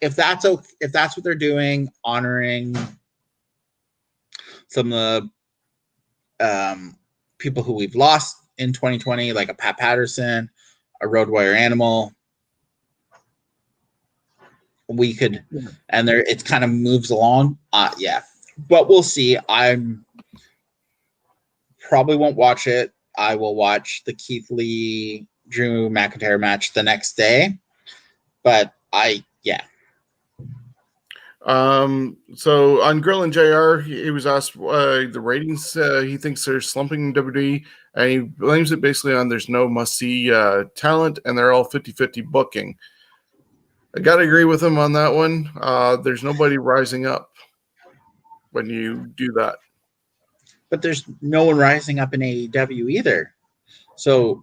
If that's what they're doing, honoring some of the people who we've lost in 2020, like a Pat Patterson, a Road Warrior Animal, we could, and there it kind of moves along. Yeah, but we'll see. I'm probably won't watch it. I will watch the Keith Lee Drew McIntyre match the next day. But So on Grill and JR, he was asked the ratings. He thinks they're slumping in WWE, and he blames it basically on there's no must-see talent, and they're all 50-50 booking. I got to agree with him on that one. There's nobody rising up when you do that. But there's no one rising up in AEW either. So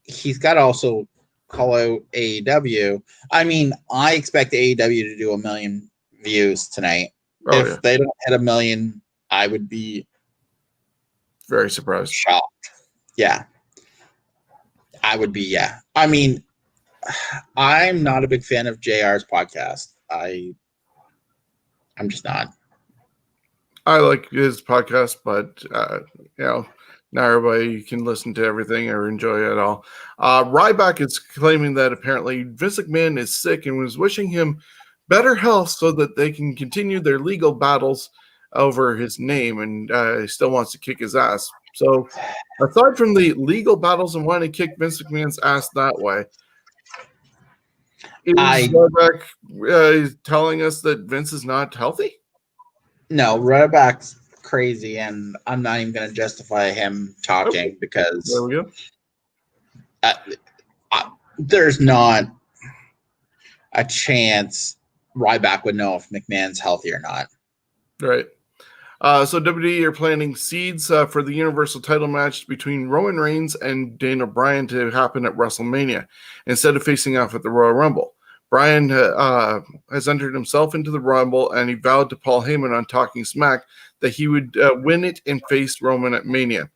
he's got to also call out AEW. I mean, I expect AEW to do 1 million views tonight. If they don't hit 1 million, I would be very surprised. Shocked. Yeah. I would be, yeah. I mean, I'm not a big fan of JR's podcast. I'm just not. I like his podcast, but not everybody can listen to everything or enjoy it all. Ryback is claiming that apparently Vince McMahon is sick and was wishing him better health so that they can continue their legal battles over his name, and he still wants to kick his ass. So aside from the legal battles and wanting to kick Vince McMahon's ass that way, is Ryback telling us that Vince is not healthy? No, Ryback's crazy, and I'm not even going to justify him talking because there we go. There's not a chance Ryback would know if McMahon's healthy or not. Right. So WWE are planning seeds for the Universal title match between Roman Reigns and Daniel Bryan to happen at WrestleMania instead of facing off at the Royal Rumble. Bryan has entered himself into the Rumble, and he vowed to Paul Heyman on Talking Smack that he would win it and face Roman at Mania.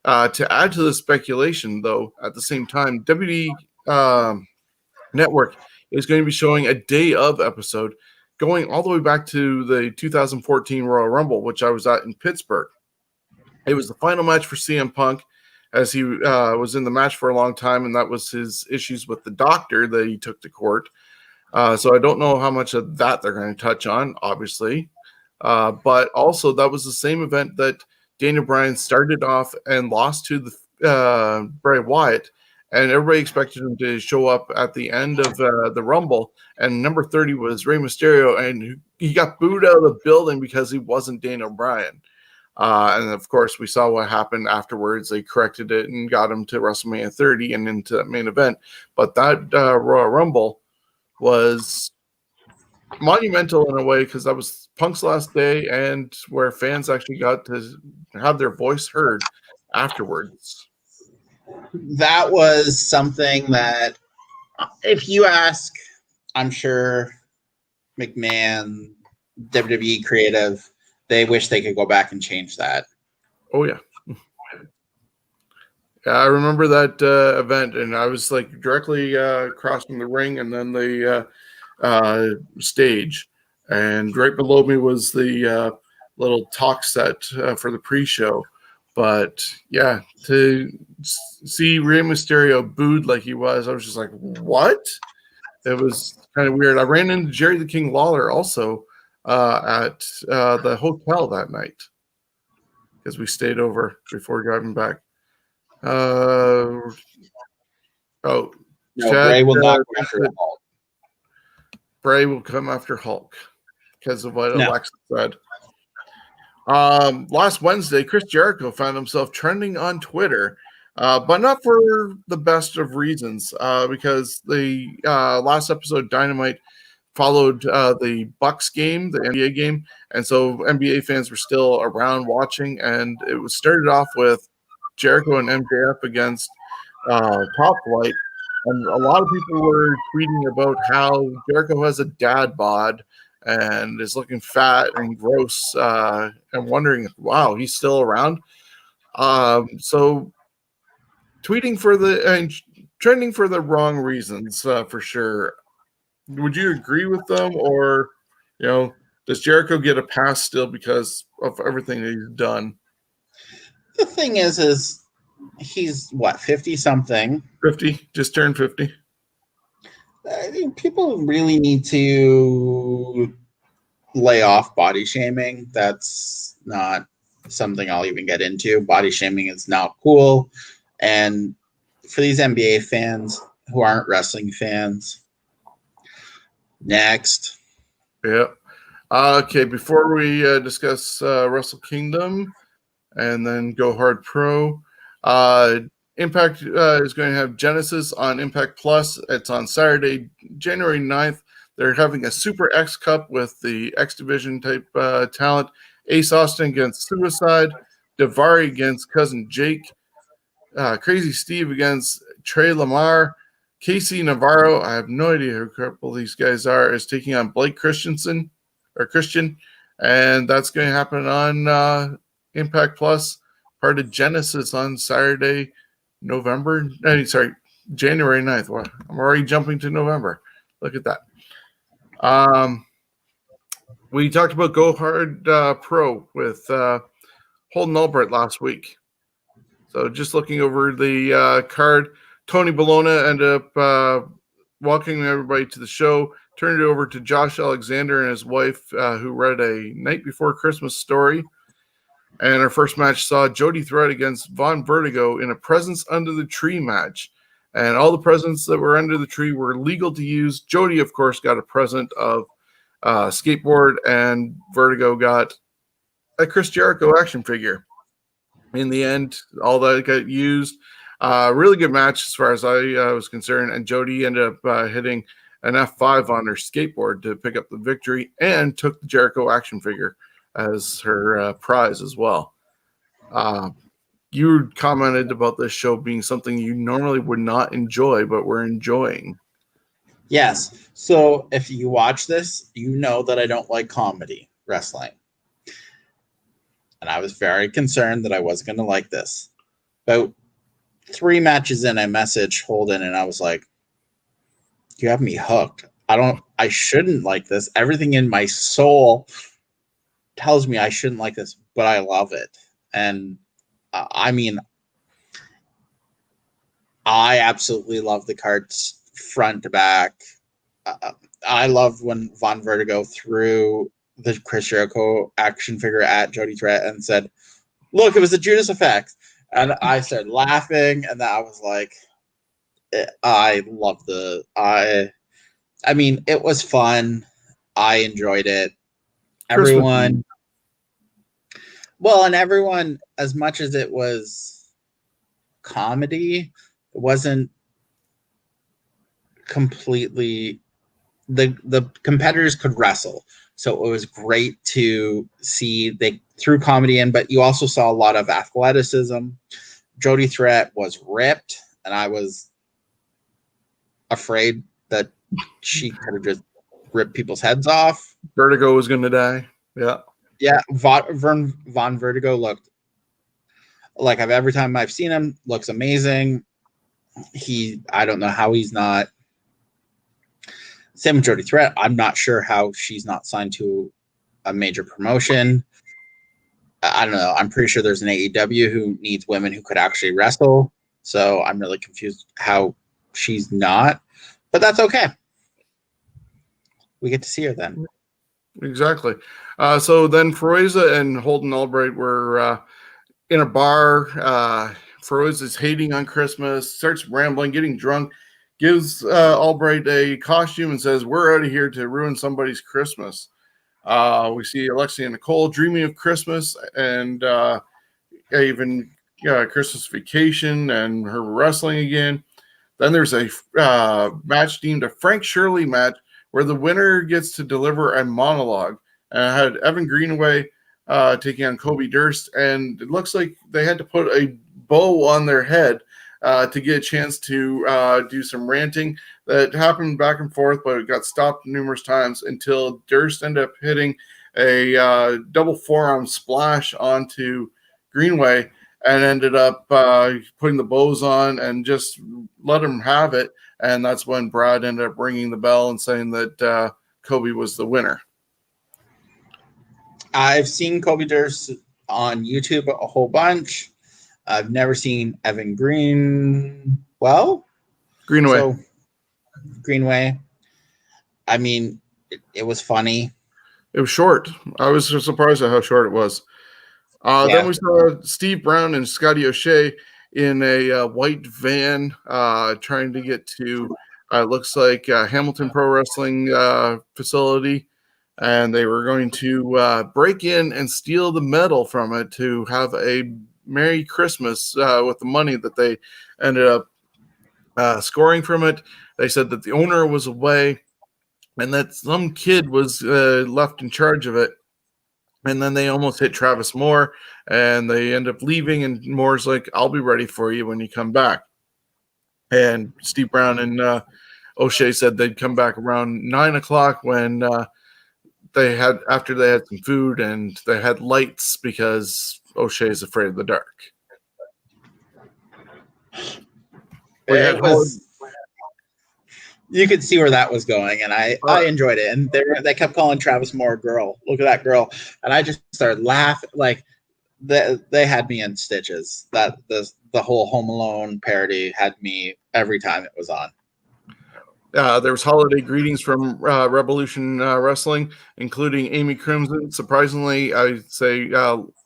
To add to the speculation, though, at the same time, WWE Network is going to be showing a day of episode going all the way back to the 2014 Royal Rumble, which I was at in Pittsburgh. It was the final match for CM Punk, as he was in the match for a long time, and that was his issues with the doctor that he took to court. So I don't know how much of that they're going to touch on, obviously. But also, that was the same event that Daniel Bryan started off and lost to the Bray Wyatt, and everybody expected him to show up at the end of the Rumble, and number 30 was Rey Mysterio, and he got booed out of the building because he wasn't Daniel Bryan. And of course, we saw what happened afterwards. They corrected it and got him to WrestleMania 30 and into that main event. But that Royal Rumble was monumental in a way because that was Punk's last day and where fans actually got to have their voice heard afterwards. That was something that, if you ask, I'm sure McMahon, WWE creative, they wish they could go back and change that. Oh, yeah. Yeah, I remember that event, and I was like directly across from the ring and then the stage. And right below me was the little talk set for the pre-show. But yeah, to see Rey Mysterio booed like he was, I was just like, what? It was kind of weird. I ran into Jerry the King Lawler also at the hotel that night because we stayed over before driving back. No, Bray will not go after Hulk. Bray will come after Hulk because of what Alexa said. Last Wednesday, Chris Jericho found himself trending on Twitter, but not for the best of reasons, because the last episode, Dynamite, followed the Bucks game, the NBA game, and so NBA fans were still around watching, and it was started off with Jericho and MJF against Top Flight, And a lot of people were tweeting about how Jericho has a dad bod and is looking fat and gross, and wondering, wow, he's still around. So tweeting for and trending for the wrong reasons, for sure. Would you agree with them, or does Jericho get a pass still because of everything that he's done? The thing is he's what, 50 something? 50, just turned 50. I think people really need to lay off body shaming. That's not something I'll even get into. Body shaming is not cool. And for these NBA fans who aren't wrestling fans, next. Yeah. Okay, before we discuss Wrestle Kingdom and then Go Hard Pro, Impact is going to have Genesis on Impact Plus. It's on Saturday, January 9th. They're having a Super X Cup with the X Division type talent. Ace Austin against Suicide. Daivari against Cousin Jake. Crazy Steve against Trey Lamar. Casey Navarro, I have no idea who couple these guys are, is taking on Blake Christian. And that's going to happen on Impact Plus, part of Genesis on Saturday, January 9th. Well, I'm already jumping to November. Look at that. We talked about Go Hard Pro with Holden Albright last week. So just looking over the card, Tony Bologna ended up welcoming everybody to the show, turned it over to Josh Alexander and his wife, who read a Night Before Christmas story. And our first match saw Jody Threat against Von Vertigo in a Presents Under the Tree match. And all the presents that were under the tree were legal to use. Jody, of course, got a present of skateboard, and Vertigo got a Chris Jericho action figure. In the end, all that got used. Really good match as far as I was concerned. And Jody ended up hitting an F5 on her skateboard to pick up the victory and took the Jericho action figure as her prize as well. You commented about this show being something you normally would not enjoy, but we're enjoying. Yes. So if you watch this, you know that I don't like comedy wrestling. And I was very concerned that I wasn't going to like this. About 3 matches in, I messaged Holden and I was like, you have me hooked. I shouldn't like this. Everything in my soul tells me I shouldn't like this, but I love it. And I mean, I absolutely love the cards front to back. I loved when Von Vertigo threw the Chris Jericho action figure at Jody Threat and said, look, it was the Judas effect. And I started laughing, and I was like, I love I mean, it was fun. I enjoyed it. Everyone, as much as it was comedy, it wasn't completely, the competitors could wrestle. So it was great to see they threw comedy in, but you also saw a lot of athleticism. Jody Threat was ripped, and I was afraid that she could have just ripped people's heads off. Vertigo was going to die. Yeah. Yeah. Von Vertigo looked like every time I've seen him, looks amazing. I don't know how he's not. Same with Jody Threat. I'm not sure how she's not signed to a major promotion. I don't know. I'm pretty sure there's an AEW who needs women who could actually wrestle. So I'm really confused how she's not. But that's okay. We get to see her then. Exactly. So then Feroza and Holden Albright were in a bar. Feroza's hating on Christmas, starts rambling, getting drunk, gives Albright a costume and says, we're out of here to ruin somebody's Christmas. We see Alexia and Nicole dreaming of Christmas and even Christmas Vacation and her wrestling again. Then there's a match deemed a Frank Shirley match where the winner gets to deliver a monologue. And I had Evan Greenaway taking on Kobe Durst, and it looks like they had to put a bow on their head to get a chance to do some ranting that happened back and forth, but it got stopped numerous times until Durst ended up hitting a double forearm splash onto Greenway and ended up putting the bows on and just let him have it. And that's when Brad ended up ringing the bell and saying that Kobe was the winner. I've seen Kobe Durst on YouTube a whole bunch. I've never seen Evan Greenway. Greenway. I mean, it was funny. It was short. I was surprised at how short it was. Then we saw Steve Brown and Scotty O'Shea in a white van trying to get to, looks like Hamilton Pro Wrestling facility. And they were going to break in and steal the medal from it to have a Merry Christmas with the money that they ended up scoring from it. They said that the owner was away and that some kid was left in charge of it. And then they almost hit Travis Moore, and they end up leaving, and Moore's like, I'll be ready for you when you come back. And Steve Brown and O'Shea said they'd come back around 9 o'clock when after they had some food and they had lights because O'Shea's afraid of the dark. You could see where that was going, and I enjoyed it. And they kept calling Travis Moore a girl. Look at that girl. And I just started laughing. Like, they had me in stitches. That the whole Home Alone parody had me every time it was on. There was holiday greetings from Revolution Wrestling, including Amy Crimson. Surprisingly, I'd say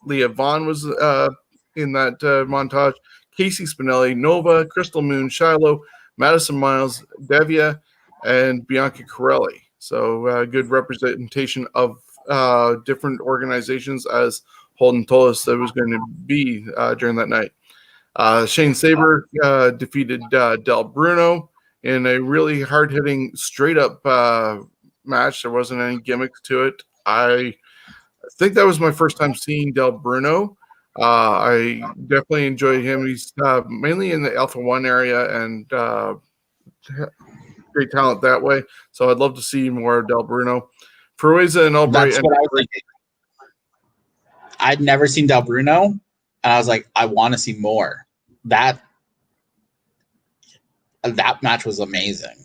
Leah Vaughn was in that montage. Casey Spinelli, Nova, Crystal Moon, Shiloh, Madison Miles, Devia, and Bianca Corelli. So good representation of different organizations, as Holden told us that was going to be during that night. Shane Saber defeated Del Bruno in a really hard-hitting, straight-up match. There wasn't any gimmicks to it. I think that was my first time seeing Del Bruno. I definitely enjoy him. He's mainly in the Alpha 1 area and great talent that way. So I'd love to see more of Del Bruno. Feroza and Albright. That's what I was thinking. I'd never seen Del Bruno, and I was like, I want to see more. That match was amazing.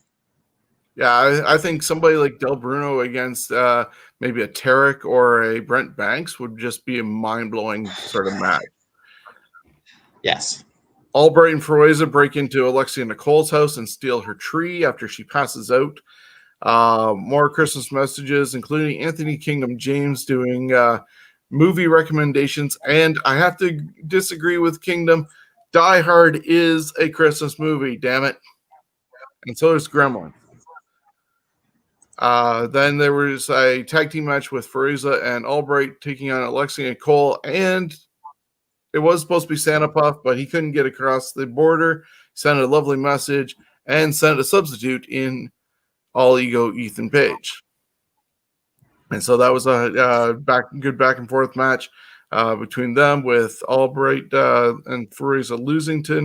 Yeah, I think somebody like Del Bruno against maybe a Tarek or a Brent Banks would just be a mind-blowing sort of match. Yes. Albright and Feroza break into Alexia Nicole's house and steal her tree after she passes out. More Christmas messages, including Anthony Kingdom James doing movie recommendations. And I have to disagree with Kingdom. Die Hard is a Christmas movie, damn it. And so is Gremlin. Then there was a tag team match with Feroza and Albright taking on Alexia Nicole, and it was supposed to be Santa Puff, but he couldn't get across the border, sent a lovely message, and sent a substitute in All Ego Ethan Page. And so that was a good back and forth match between them, with Albright and Feroza losing to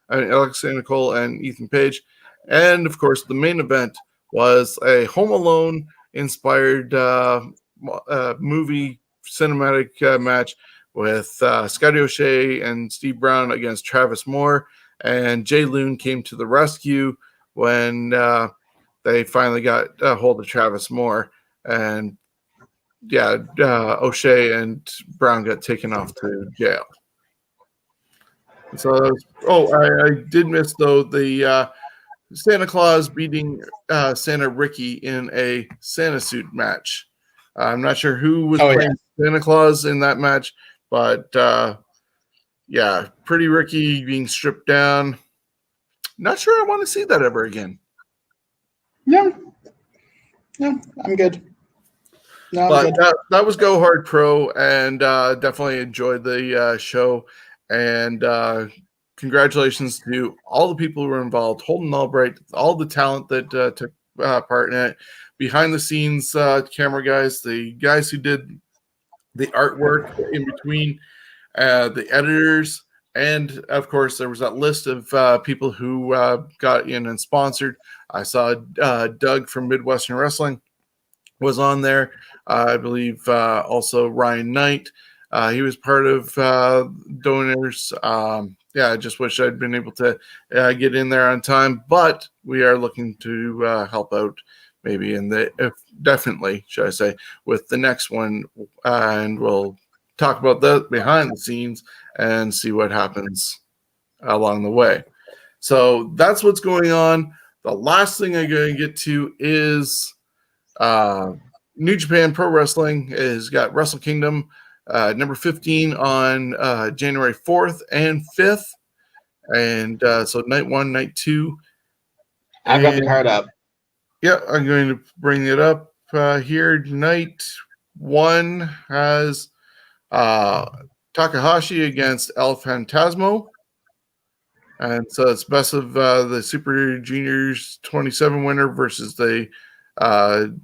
Alexia Nicole and Ethan Page. And of course, the main event was a Home Alone inspired movie cinematic match with Scotty O'Shea and Steve Brown against Travis Moore. And Jay Loon came to the rescue when they finally got a hold of Travis Moore. And O'Shea and Brown got taken off to jail. So, I did miss, though, the Santa Claus beating Santa Ricky in a Santa suit match. I'm not sure who was playing Santa Claus in that match, but Pretty Ricky being stripped down. Not sure I want to see that ever again. No, I'm good. That was Go Hard Pro, and definitely enjoyed the show. And congratulations to all the people who were involved, Holden Albright, all the talent that took part in it, behind the scenes camera guys, the guys who did the artwork in between, the editors, And of course, there was that list of people who got in and sponsored. I saw Doug from Midwestern Wrestling was on there. I believe also Ryan Knight. He was part of donors. I just wish I'd been able to get in there on time, but we are looking to help out maybe definitely, should I say, with the next one. And we'll talk about that behind the scenes and see what happens along the way. So that's what's going on. The last thing I'm going to get to is New Japan Pro Wrestling has got Wrestle Kingdom number 15 on January 4th and 5th. And so night 1, night 2. I've got the card up. Yeah, I'm going to bring it up here. Night 1 has Takahashi against El Fantasmo. And so it's best of the Super Juniors 27 winner versus the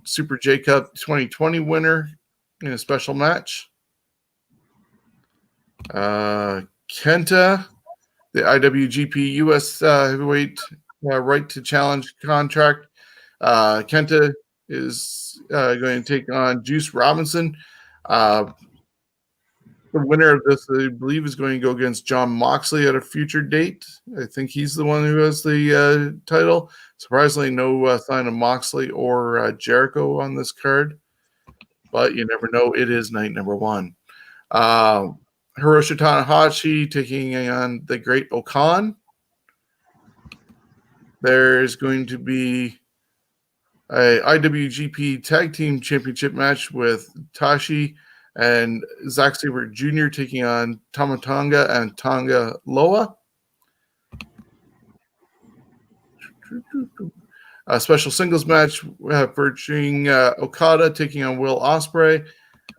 Super J Cup 2020 winner in a special match. Kenta, the IWGP US heavyweight right to challenge contract. Kenta is going to take on Juice Robinson. The winner of this, I believe, is going to go against John Moxley at a future date. I think he's the one who has the title. Surprisingly, no sign of Moxley or Jericho on this card. But you never know. It is night number 1. Hiroshi Tanahashi taking on the Great Okan. There's going to be a IWGP Tag Team Championship match with Tashi and Zack Sabre Jr. taking on Tama Tonga and Tonga Loa. A special singles match featuring Okada taking on Will Ospreay.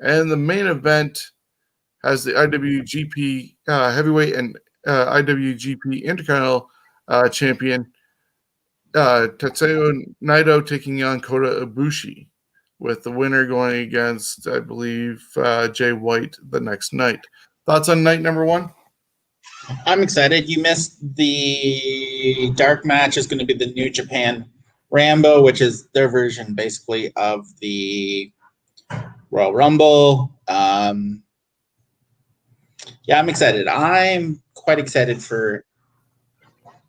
And the main event has the IWGP Heavyweight and IWGP Intercontinental Champion Tetsuya Naito taking on Kota Ibushi, with the winner going against, I believe, Jay White the next night. Thoughts on night number 1? I'm excited. You missed the dark match. Is going to be the New Japan Rambo, which is their version basically of the Royal Rumble. I'm excited. I'm quite excited for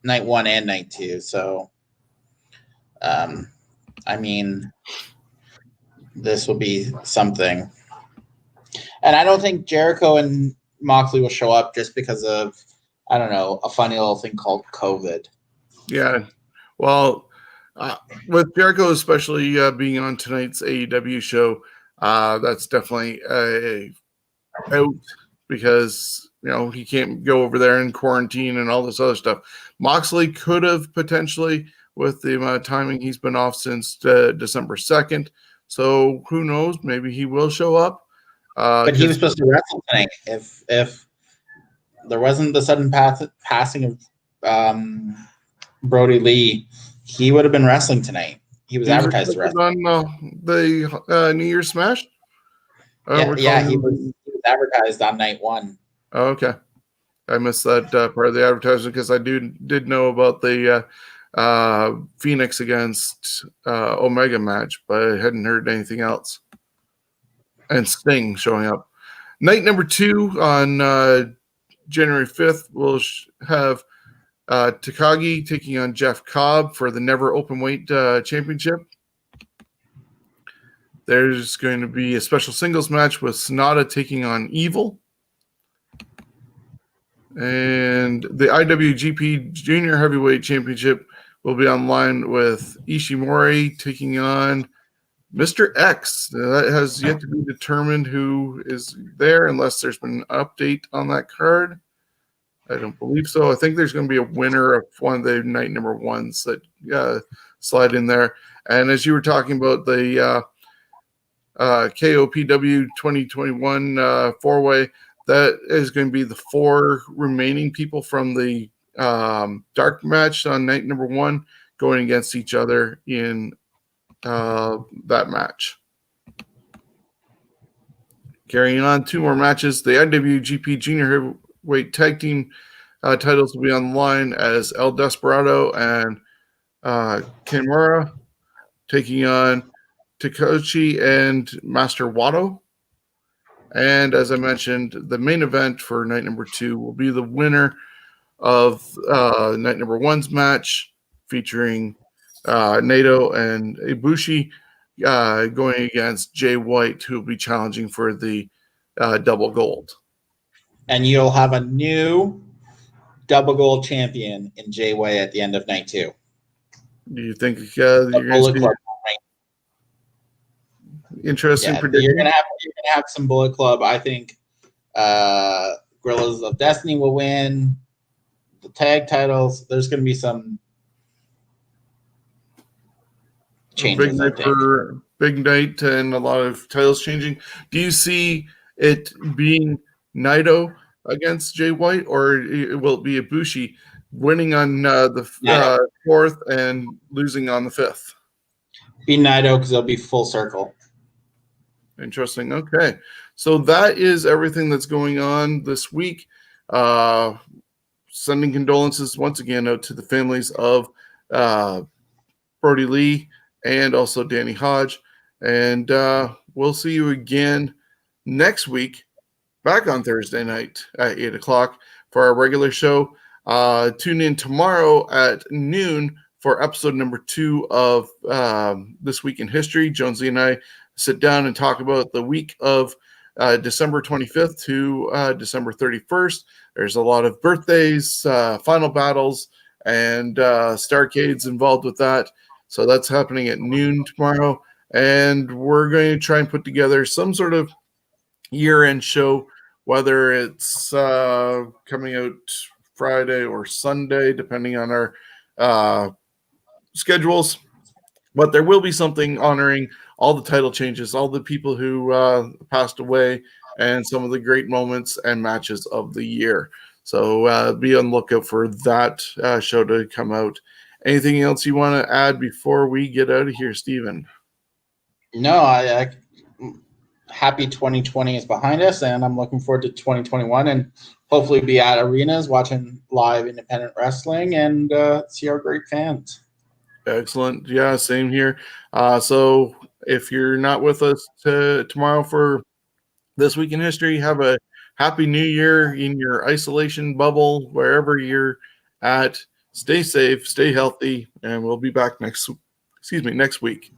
night 1 and night 2. So, this will be something. And I don't think Jericho and Moxley will show up just because of, I don't know, a funny little thing called COVID. Yeah. Well, with Jericho especially being on tonight's AEW show, that's definitely out because, he can't go over there in quarantine and all this other stuff. Moxley could have potentially, with the amount of timing he's been off since December 2nd. So who knows? Maybe he will show up. But he was supposed to wrestle tonight. If there wasn't the sudden passing of Brodie Lee, he would have been wrestling tonight. He was advertised to wrestle on the New Year's Smash. He was advertised on night 1. Oh, okay, I missed that part of the advertisement because I did know about the Phoenix against Omega match, but I hadn't heard anything else. And Sting showing up. Night number 2 on January 5th, we'll have Takagi taking on Jeff Cobb for the Never Openweight Championship. There's going to be a special singles match with Sonata taking on Evil. And the IWGP Junior Heavyweight Championship will be online with Ishimori taking on Mr. X. That has yet to be determined who is there unless there's been an update on that card. I don't believe so. I think there's going to be a winner of one of the night number 1s that slide in there. And as you were talking about the KOPW 2021 4-way, that is going to be the 4 remaining people from the dark match on night number 1 going against each other in that match. Carrying on 2 more matches, the IWGP Junior Heavyweight Tag Team titles will be on the line as El Desperado and Kimura taking on Takochi and Master Wato. And as I mentioned, the main event for night number 2 will be the winner of night number 1's match featuring Nato and Ibushi going against Jay White, who will be challenging for the double gold. And you'll have a new double gold champion in Jay White at the end of night 2. Do you think you're going to see interesting prediction? You're gonna have some Bullet Club. I think Gorillas of Destiny will win the tag titles. There's gonna be some changes. Big night and a lot of titles changing. Do you see it being Naito against Jay White, or will it be Ibushi winning on the 4th and losing on the 5th? Be Naito, because it'll be full circle. Interesting. Okay. So that is everything that's going on this week. Sending condolences once again out to the families of Brodie Lee and also Danny Hodge. And we'll see you again next week, back on Thursday night at 8 o'clock for our regular show. Tune in tomorrow at noon for episode number 2 of This Week in History. Jonesy and I sit down and talk about the week of December 25th to December 31st. There's a lot of birthdays, final battles, and Starcades involved with that. So that's happening at noon tomorrow. And we're going to try and put together some sort of year-end show, whether it's coming out Friday or Sunday, depending on our schedules. But there will be something honoring all the title changes, all the people who passed away, and some of the great moments and matches of the year. So be on the lookout for that show to come out. Anything else you want to add before we get out of here, Steven? No, I happy 2020 is behind us, and I'm looking forward to 2021, and hopefully be at arenas watching live independent wrestling and see our great fans. Excellent. Yeah, same here. So if you're not with us tomorrow for This Week in History, have a happy new year in your isolation bubble, wherever you're at. Stay safe, stay healthy, and we'll be back next week.